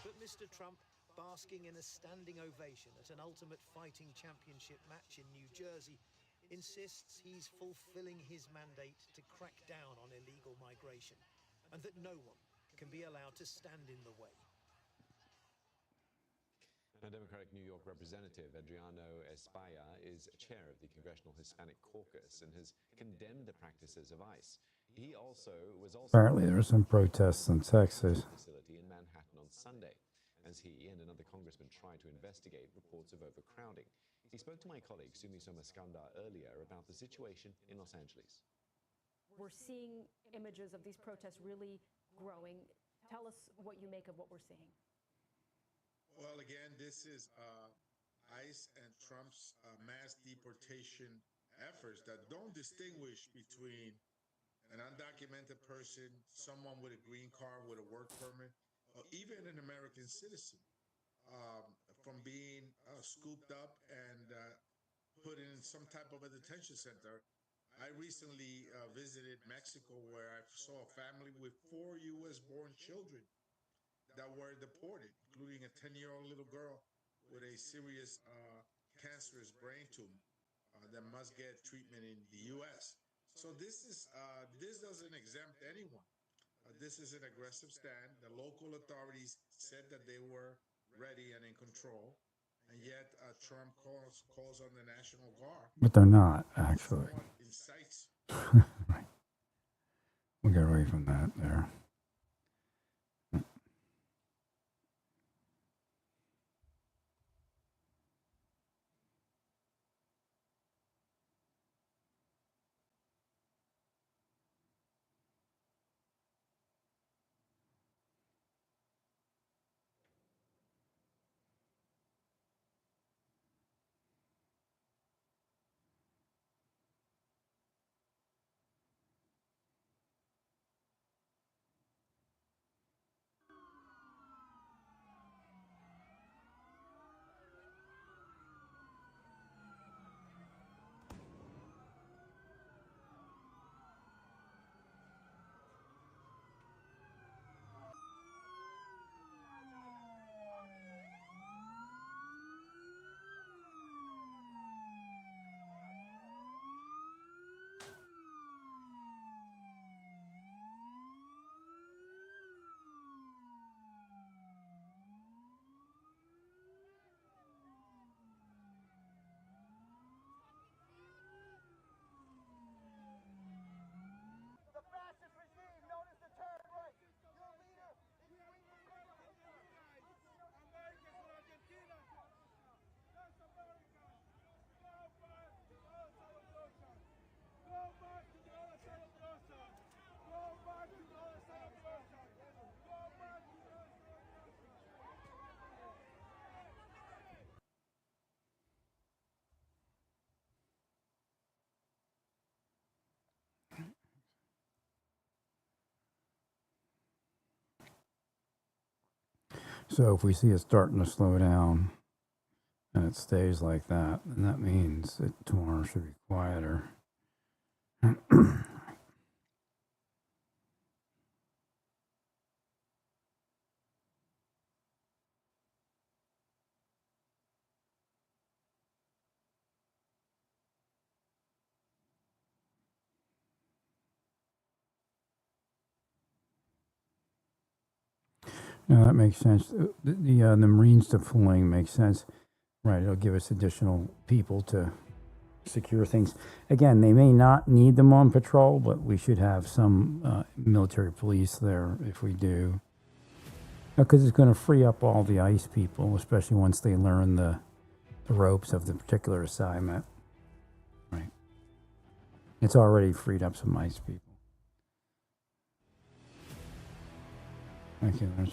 But Mr. Trump, basking in a standing ovation at an Ultimate Fighting Championship match in New Jersey, insists he's fulfilling his mandate to crack down on illegal migration and that no one can be allowed to stand in the way. Now, Democratic New York Representative Adriano España is chair of the Congressional Hispanic Caucus and has condemned the practices of ICE. He was Apparently, there were some protests in Texas. Facility in Manhattan on Sunday, as he and another congressman tried to investigate reports of overcrowding. He spoke to my colleague Sumi Somaskandar earlier about the situation in Los Angeles. We're seeing images of these protests really growing. Tell us what you make of what we're seeing. Well, again, this is ICE and Trump's mass deportation efforts that don't distinguish between an undocumented person, someone with a green card, with a work permit, or even an American citizen, from being scooped up and put in some type of a detention center. I recently visited Mexico, where I saw a family with 4 U.S.-born children that were deported, including a 10-year-old little girl with a serious cancerous brain tumor that must get treatment in the U.S. So this doesn't exempt anyone. This is an aggressive stand. The local authorities said that they were ready and in control, and yet Trump calls on the National Guard. But they're not, actually. Somewhat incites. Right. We'll get away from that there. So if we see it starting to slow down and it stays like that, then that means that tomorrow should be quieter. No, that makes sense. The Marines deploying makes sense. Right, it'll give us additional people to secure things. Again, they may not need them on patrol, but we should have some military police there if we do. Because it's going to free up all the ICE people, especially once they learn the ropes of the particular assignment. Right. It's already freed up some ICE people. Thank you, Liz.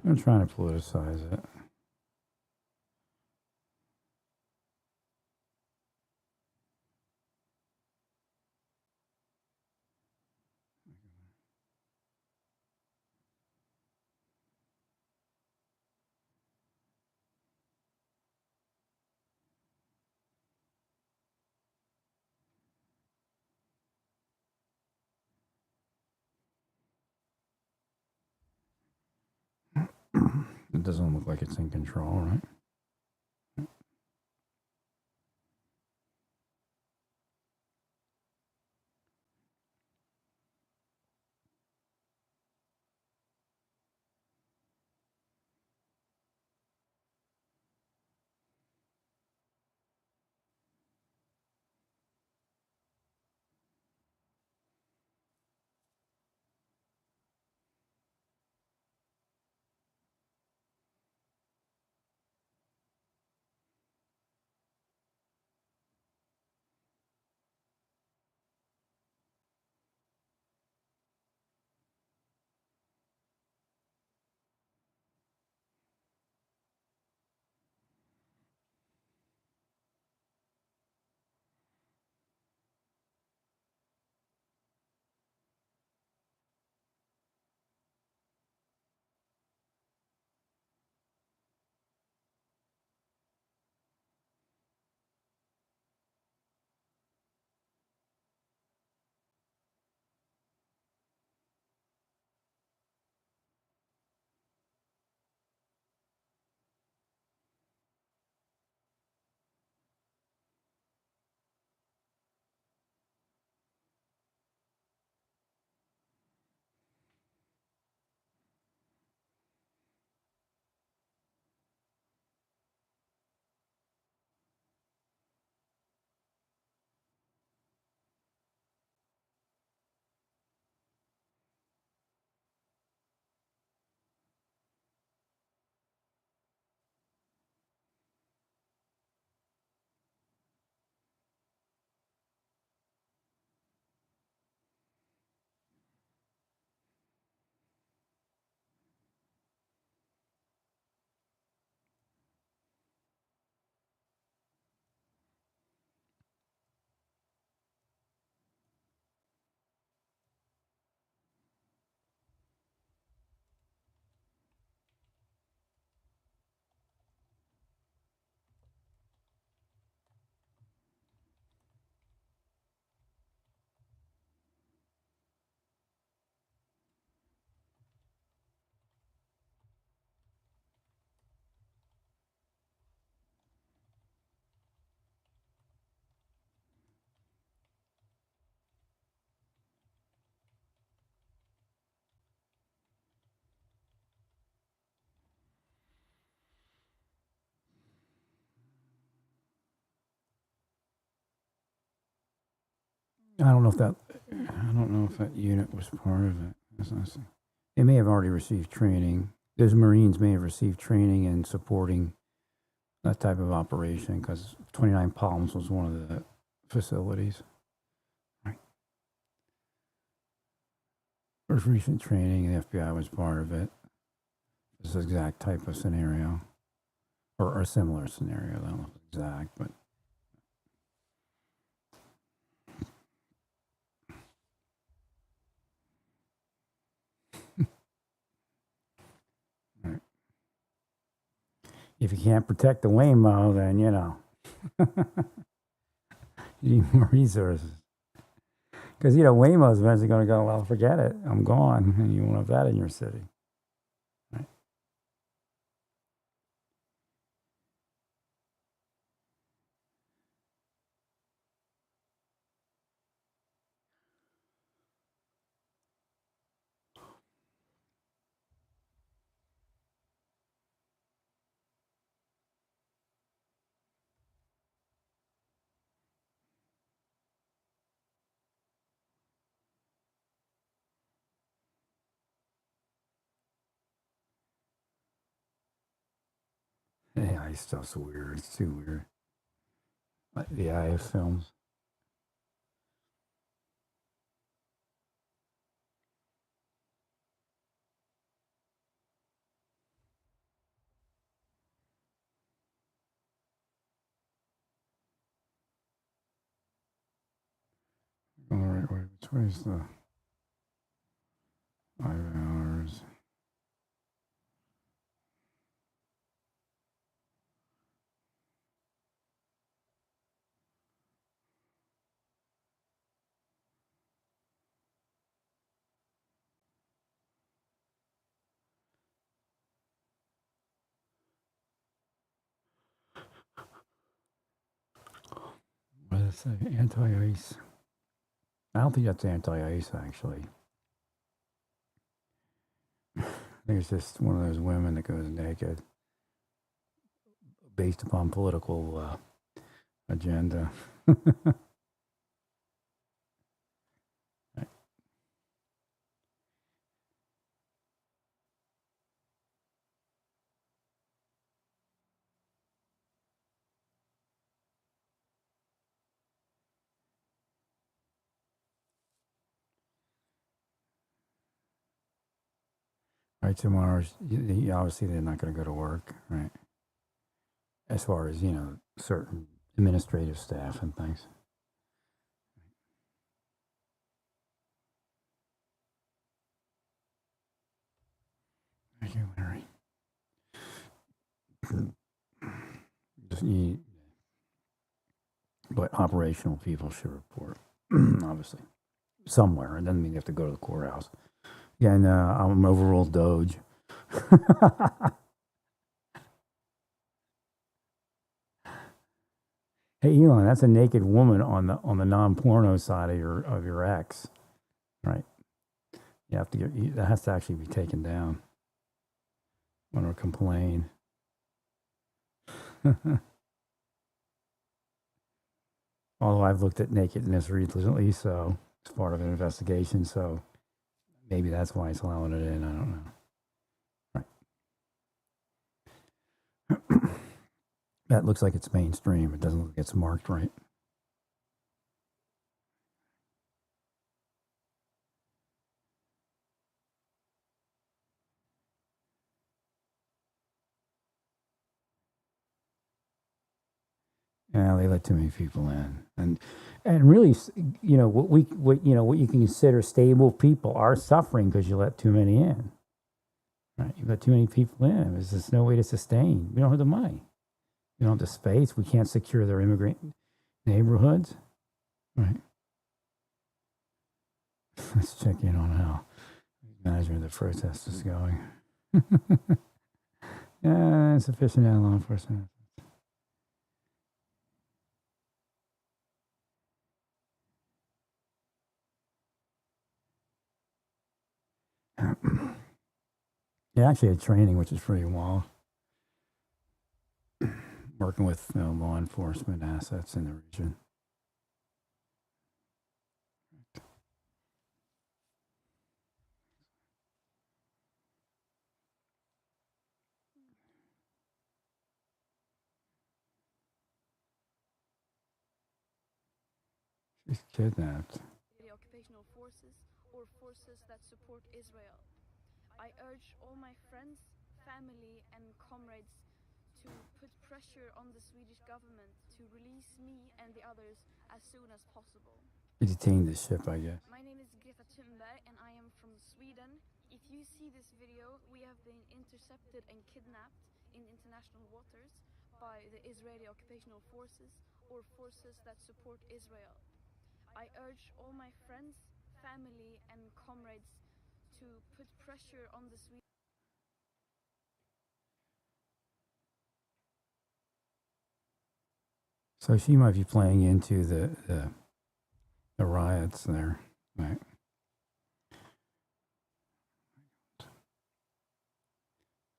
I'm trying to politicize it. It doesn't look like it's in control, right? I don't know if that unit was part of it. They may have already received training. Those Marines may have received training in supporting that type of operation because 29 Palms was one of the facilities. Right. There's recent training, and the FBI was part of it. This exact type of scenario, or a similar scenario. I don't know if it's exact, but. Right. If you can't protect the Waymo, then you need more resources. Because Waymo's eventually going to go, well, forget it, I'm gone, and you won't have that in your city. Right. AI stuff's weird. It's too weird. Like the AI films. All right, wait, which way is the 5 hours? What does it say? Anti-ice. I don't think that's anti-ice, actually. I think it's just one of those women that goes naked based upon political agenda. Right, tomorrow's, obviously they're not going to go to work, right? As far as, certain administrative staff and things. Thank you, Larry. But operational people should report, obviously, somewhere. It doesn't mean you have to go to the courthouse. Again, I'm overruled Doge. Hey, Elon, that's a naked woman on the non-porno side of your ex, right? You have to that has to actually be taken down. Want to complain? Although I've looked at nakedness recently, so it's part of an investigation. So maybe that's why it's allowing it in. I don't know. Right. That looks like it's mainstream. It doesn't look like it's marked right. Yeah, they let too many people in, and really, what you can consider stable people are suffering because you let too many in. Right, you let too many people in. There's just no way to sustain. We don't have the money. We don't have the space. We can't secure their immigrant neighborhoods. Right. Let's check in on how management of the protest is going. Yeah, insufficient law enforcement. Yeah, actually had training, which is pretty wild. Working with law enforcement assets in the region. He's kidnapped. The occupational forces or forces that support Israel. I urge all my friends, family, and comrades to put pressure on the Swedish government to release me and the others as soon as possible. He detained the ship, I guess. My name is Greta Thunberg and I am from Sweden. If you see this video, we have been intercepted and kidnapped in international waters by the Israeli occupational forces or forces that support Israel. I urge all my friends, family, and comrades to put pressure on the Swedish. So she might be playing into the riots there, right?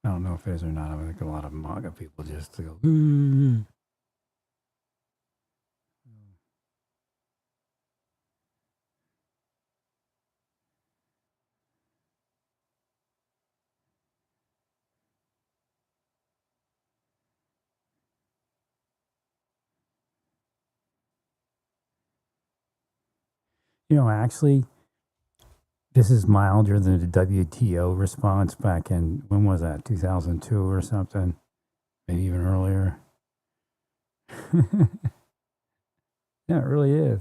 I don't know if it is or not. I think a lot of MAGA people just go, "Ooh." You know, actually, this is milder than the WTO response back in, when was that, 2002 or something? Maybe even earlier. Yeah, it really is.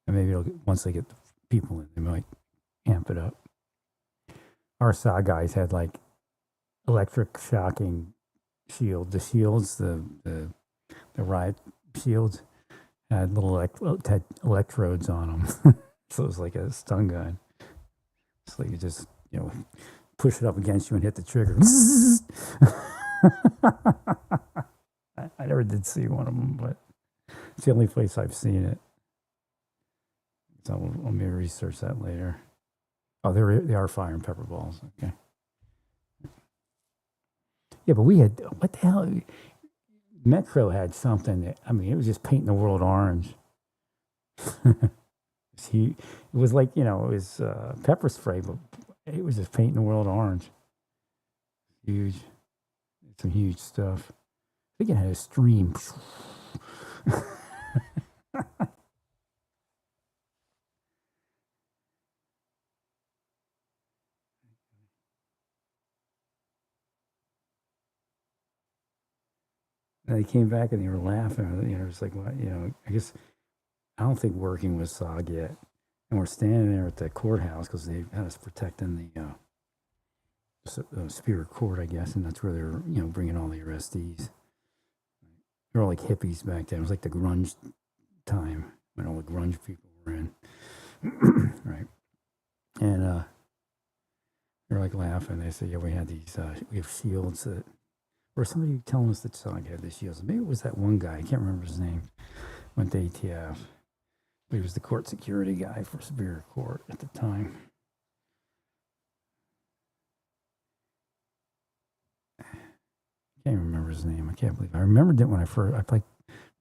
And maybe once they get the people in, they might amp it up. Our SA guys had like electric shocking shield. The shields, the riot shields, had little had electrodes on them. So it was like a stun gun. So you just, push it up against you and hit the trigger. I never did see one of them, but it's the only place I've seen it. So I'll maybe research that later. Oh, they are fire and pepper balls. Okay. Yeah, but we had, what the hell? Metro had something that, it was just painting the world orange. It was like, it was pepper spray, but it was just painting the world orange. Huge. Some huge stuff. I think it had a stream. And they came back and they were laughing. It was like, what? I guess, I don't think working with SOG yet. And we're standing there at the courthouse because they had us protecting the Superior Court, I guess. And that's where they're, bringing all the arrestees. They're all like hippies back then. It was like the grunge time when all the grunge people were in. Right. And they're like laughing. They say, yeah, we had these, we have shields that, or somebody telling us that SOG had the shields. Maybe it was that one guy. I can't remember his name. Went to ATF. But he was the court security guy for Superior Court at the time. Can't remember his name. I can't believe I remembered it when I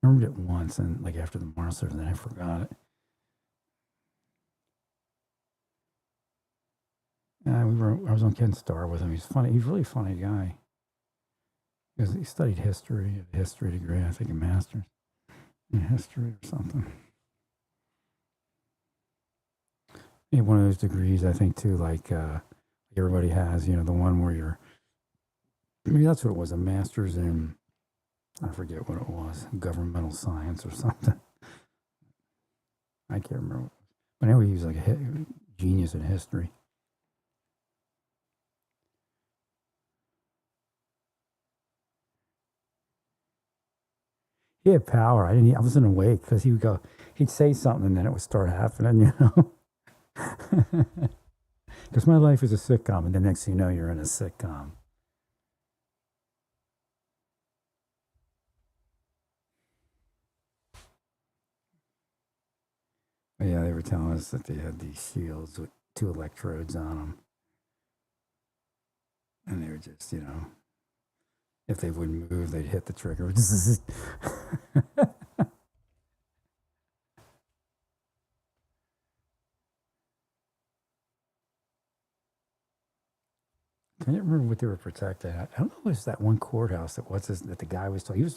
remembered it once, and like after the Marshall, and then I forgot it. I was on Ken Starr with him. He's funny. He's a really funny guy. Because he studied history, a history degree, I think a master's in history or something. Yeah, one of those degrees, I think, too, like everybody has, the one where you're, maybe that's what it was, a master's in, I forget what it was, governmental science or something. I can't remember. But anyway, he was like a genius in history. He had power. I wasn't awake because he'd say something and then it would start happening, Because my life is a sitcom, and the next thing you know, you're in a sitcom. But yeah, they were telling us that they had these shields with 2 electrodes on them. And they were just, if they wouldn't move, they'd hit the trigger. I didn't remember what they were protecting. I don't know if it was that one courthouse that the guy was talking. He was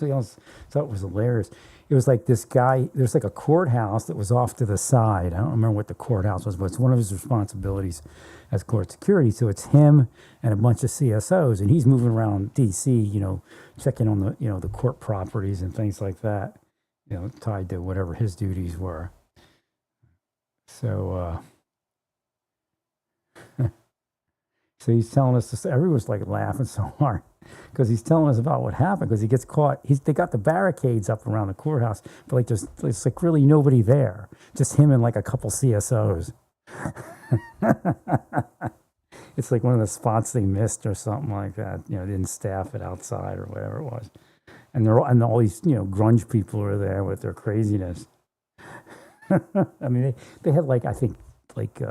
thought it was hilarious. It was like this guy. There's like a courthouse that was off to the side. I don't remember what the courthouse was, but it's one of his responsibilities as court security. So it's him and a bunch of CSOs, and he's moving around D.C. Checking on the court properties and things like that. Tied to whatever his duties were. So. So he's telling us this. Everyone's like laughing so hard because he's telling us about what happened because he gets caught. They got the barricades up around the courthouse, but like it's like really nobody there, just him and like a couple CSOs. It's like one of the spots they missed or something like that. They didn't staff it outside or whatever it was, and all these grunge people are there with their craziness. I mean, they had like I think like.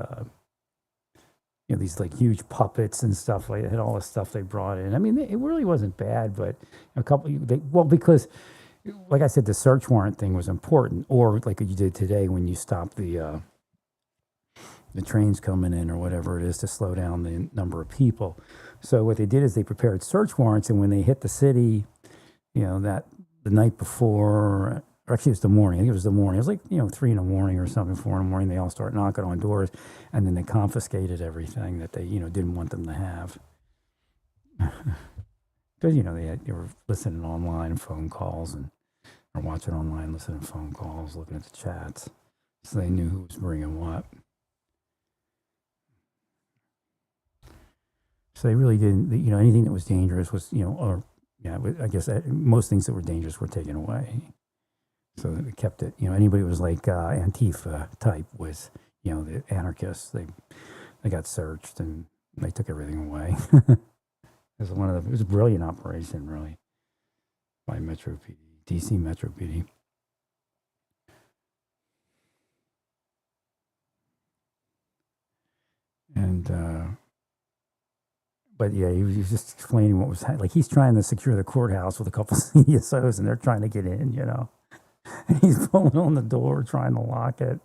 These like huge puppets and stuff like that, all the stuff they brought in. I mean, it really wasn't bad, but because, like I said, the search warrant thing was important, or like you did today when you stopped the trains coming in or whatever it is to slow down the number of people. So what they did is they prepared search warrants, and when they hit the city, that the night before. Or actually, it was the morning. I think it was the morning. It was like, 3 in the morning or something, 4 in the morning. They all start knocking on doors, and then they confiscated everything that they, didn't want them to have. Because, they were listening online, phone calls, or watching online, listening to phone calls, looking at the chats. So they knew who was bringing what. So they really didn't, anything that was dangerous was, I guess most things that were dangerous were taken away. So they kept it, anybody who was like Antifa type was, the anarchists, they got searched and they took everything away. It was a brilliant operation, really, by Metro PD, DC Metro PD. And, but yeah, he was just explaining what was like. He's trying to secure the courthouse with a couple of CSOs, and they're trying to get in, And he's pulling on the door, trying to lock it.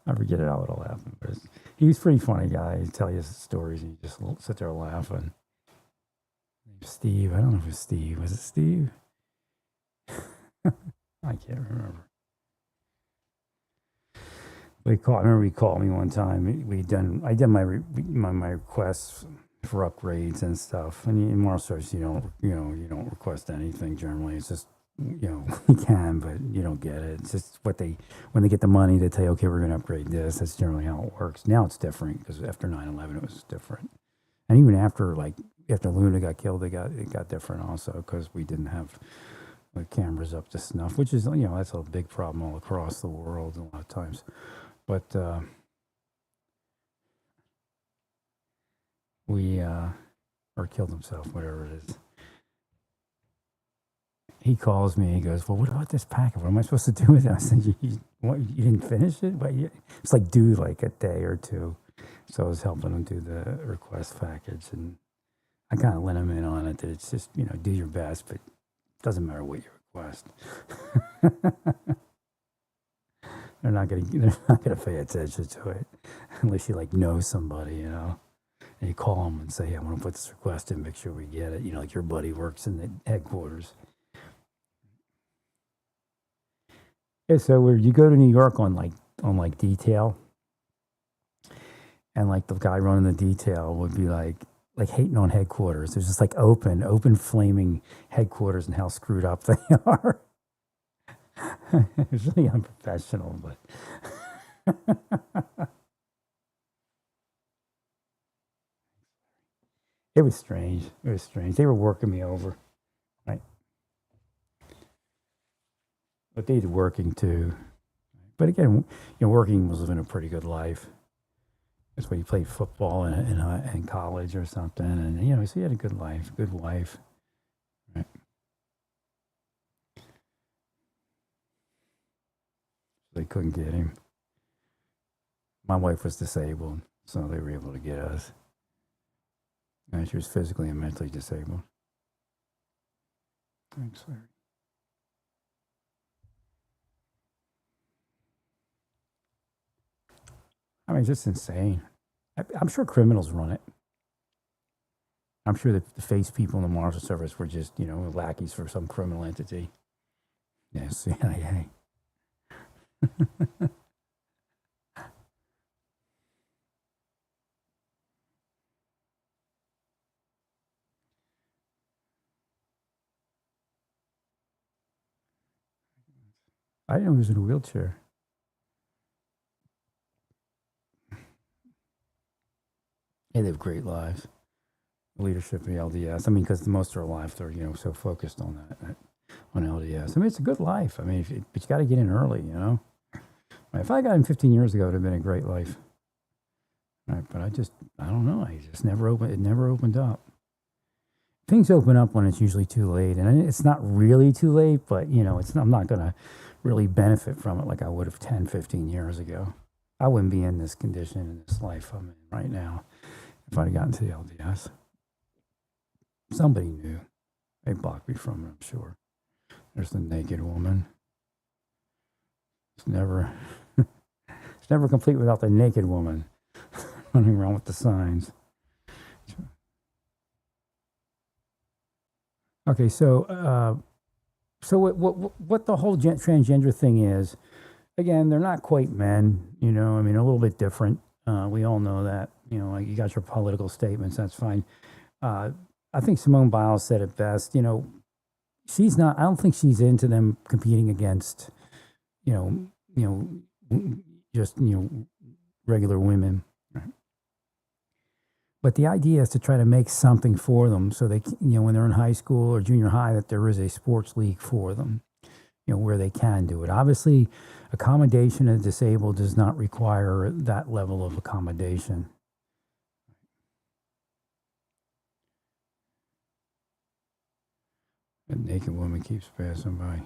I forget how it all happened, but he was a pretty funny guy. He'd tell you stories, and you just sit there laughing. Steve, I don't know if it was Steve. Was it Steve? I can't remember. I remember he called me one time. I did my requests for upgrades and stuff. And in Marsource, you don't request anything generally. It's just, you can, but you don't get it. It's just when they get the money, they tell you, okay, we're going to upgrade this. That's generally how it works. Now it's different because after 9/11, it was different. And even after Luna got killed, it got different also because we didn't have cameras up to snuff, which is, that's a big problem all across the world a lot of times. But or killed himself, whatever it is. He calls me. He goes, "Well, what about this packet? What am I supposed to do with it?" I said, "You didn't finish it, but it's like due like a day or two." So I was helping him do the request package, and I kind of let him in on it that it's just do your best, but it doesn't matter what you request. They're not gonna pay attention to it unless you know somebody, And you call them and say, "Hey, I want to put this request in. Make sure we get it." Like your buddy works in the headquarters. Yeah, so where you go to New York on detail, and the guy running the detail would be like hating on headquarters. There's just open flaming headquarters and how screwed up they are. It's really unprofessional, but it was strange. They were working me over, right? But they did working too. But again, working was living a pretty good life. That's why you played football in college or something, and so you had a good life, good wife. Right? They couldn't get him. My wife was disabled, so they were able to get us. And she was physically and mentally disabled. Thanks, Larry. I mean, it's just insane. I'm sure criminals run it. I'm sure that the face people in the Marshal Service were just, lackeys for some criminal entity. Yeah, CIA. I didn't know he was in a wheelchair. They live great lives. Leadership of the LDS. I mean, because most are alive, they're so focused on that on LDS. I mean, it's a good life. I mean, but you got to get in early. If I got in 15 years ago, it would have been a great life. Right, but I don't know. I just never opened. It never opened up. Things open up when it's usually too late, and it's not really too late. But I'm not gonna really benefit from it like I would have 10, 15 years ago. I wouldn't be in this condition in this life I'm in right now if I'd have gotten to the LDS. Somebody knew. They blocked me from it, I'm sure. There's the naked woman. It's never complete without the naked woman running around with the signs. Okay, so what the whole transgender thing is? Again, they're not quite men. I mean, a little bit different. We all know that. Like you got your political statements. That's fine. I think Simone Biles said it best. She's not. I don't think she's into them competing against, just regular women. But the idea is to try to make something for them, so they, when they're in high school or junior high, that there is a sports league for them, where they can do it. Obviously, accommodation of disabled does not require that level of accommodation. A naked woman keeps passing by.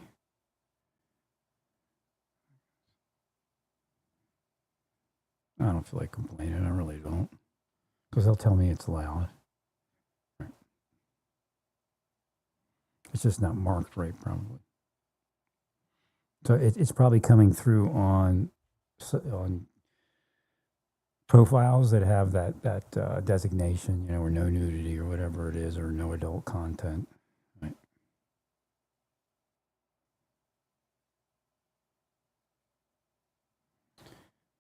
I don't feel like complaining. I really don't. Because they'll tell me it's loud. Right. It's just not marked right, probably. So it's probably coming through on profiles that have that designation, or no nudity or whatever it is, or no adult content. Right.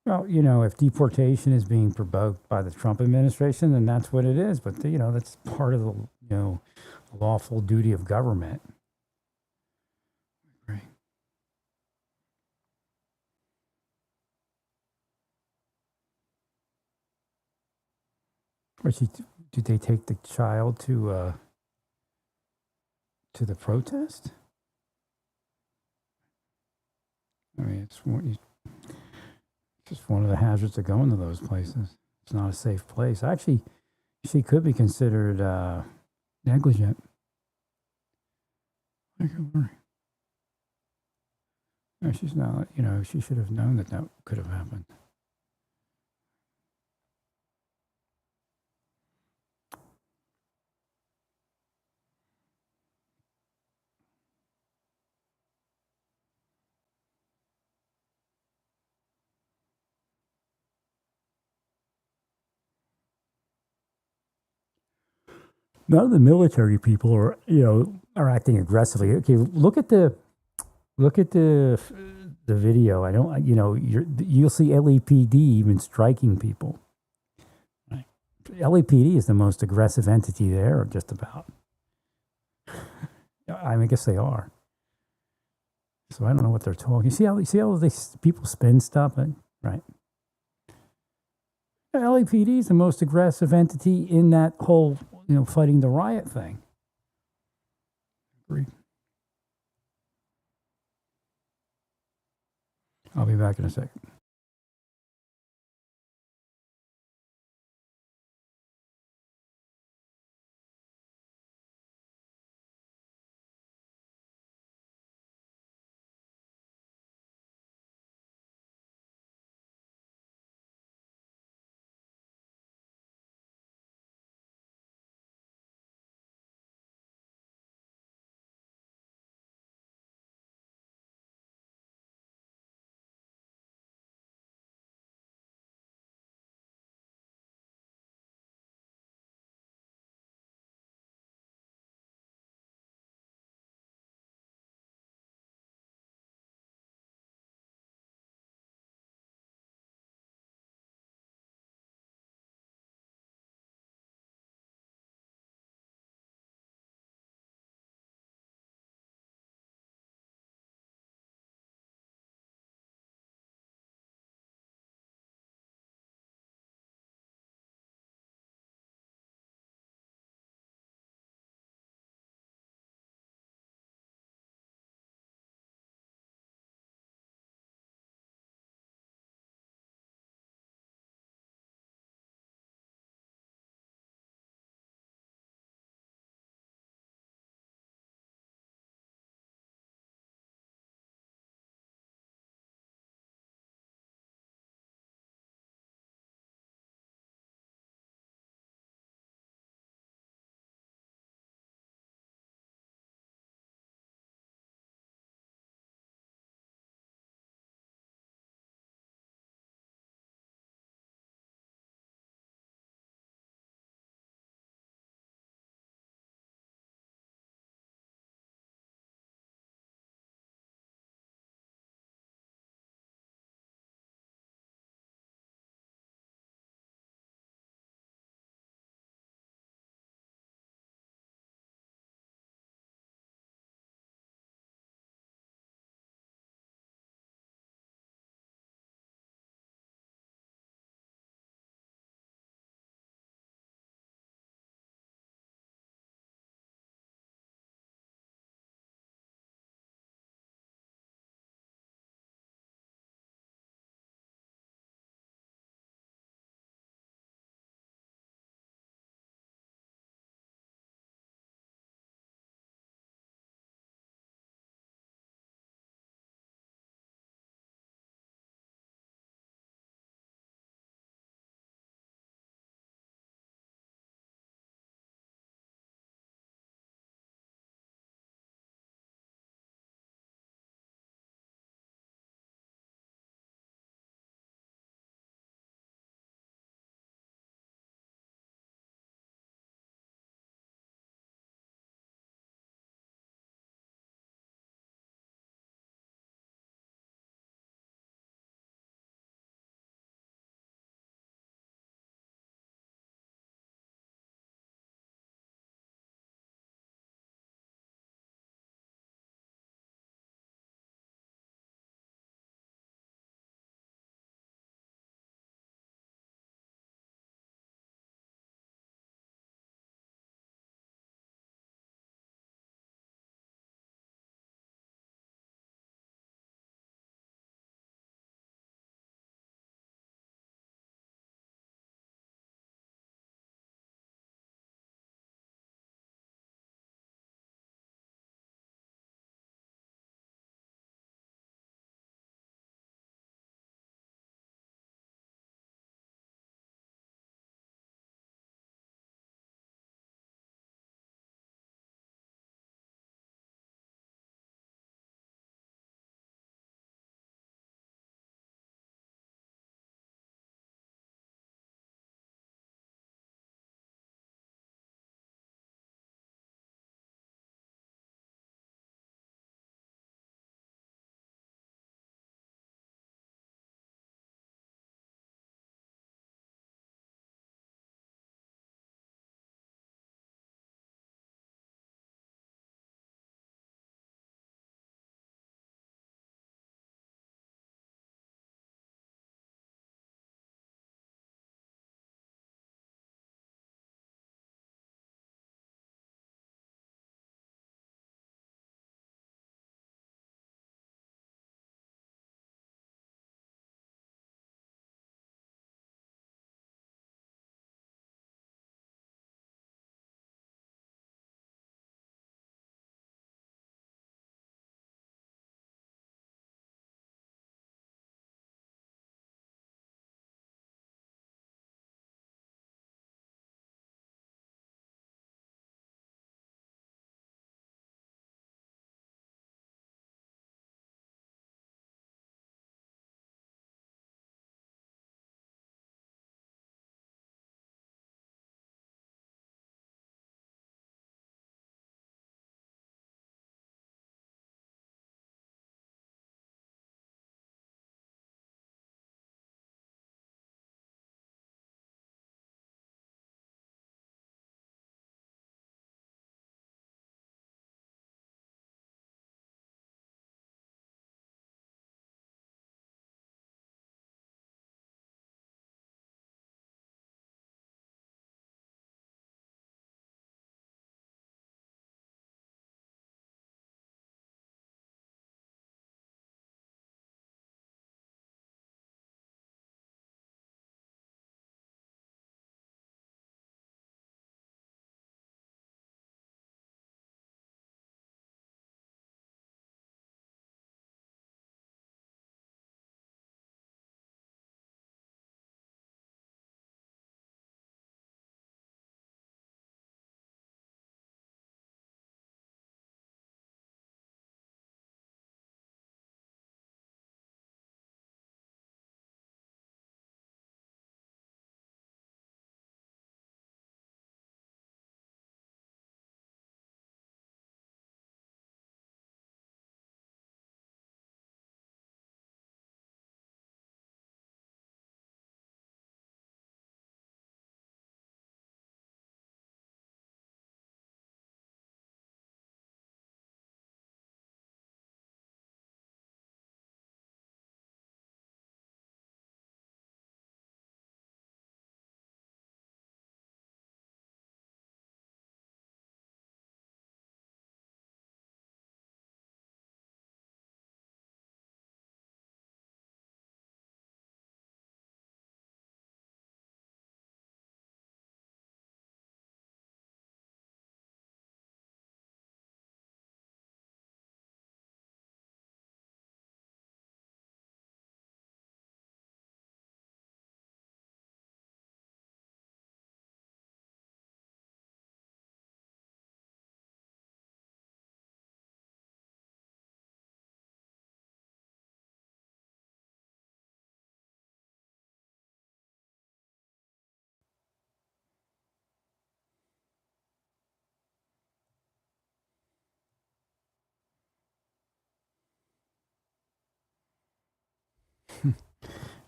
Well, if deportation is being provoked by the Trump administration, then that's what it is. But that's part of the lawful duty of government. Right. Or did they take the child to the protest? I mean, it's just one of the hazards of going to those places. It's not a safe place. Actually, she could be considered negligent. No, she's not. She should have known that could have happened. None of the military people are acting aggressively. Okay, look at the video. I don't. You'll see LAPD even striking people. Right. LAPD is the most aggressive entity there, just about. I mean, I guess they are. So I don't know what they're talking. See how these people spin stuff, right? LAPD is the most aggressive entity in that whole, fighting the riot thing. Agreed. I'll be back in a second.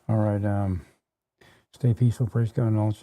All right. Stay peaceful, praise God, and all that.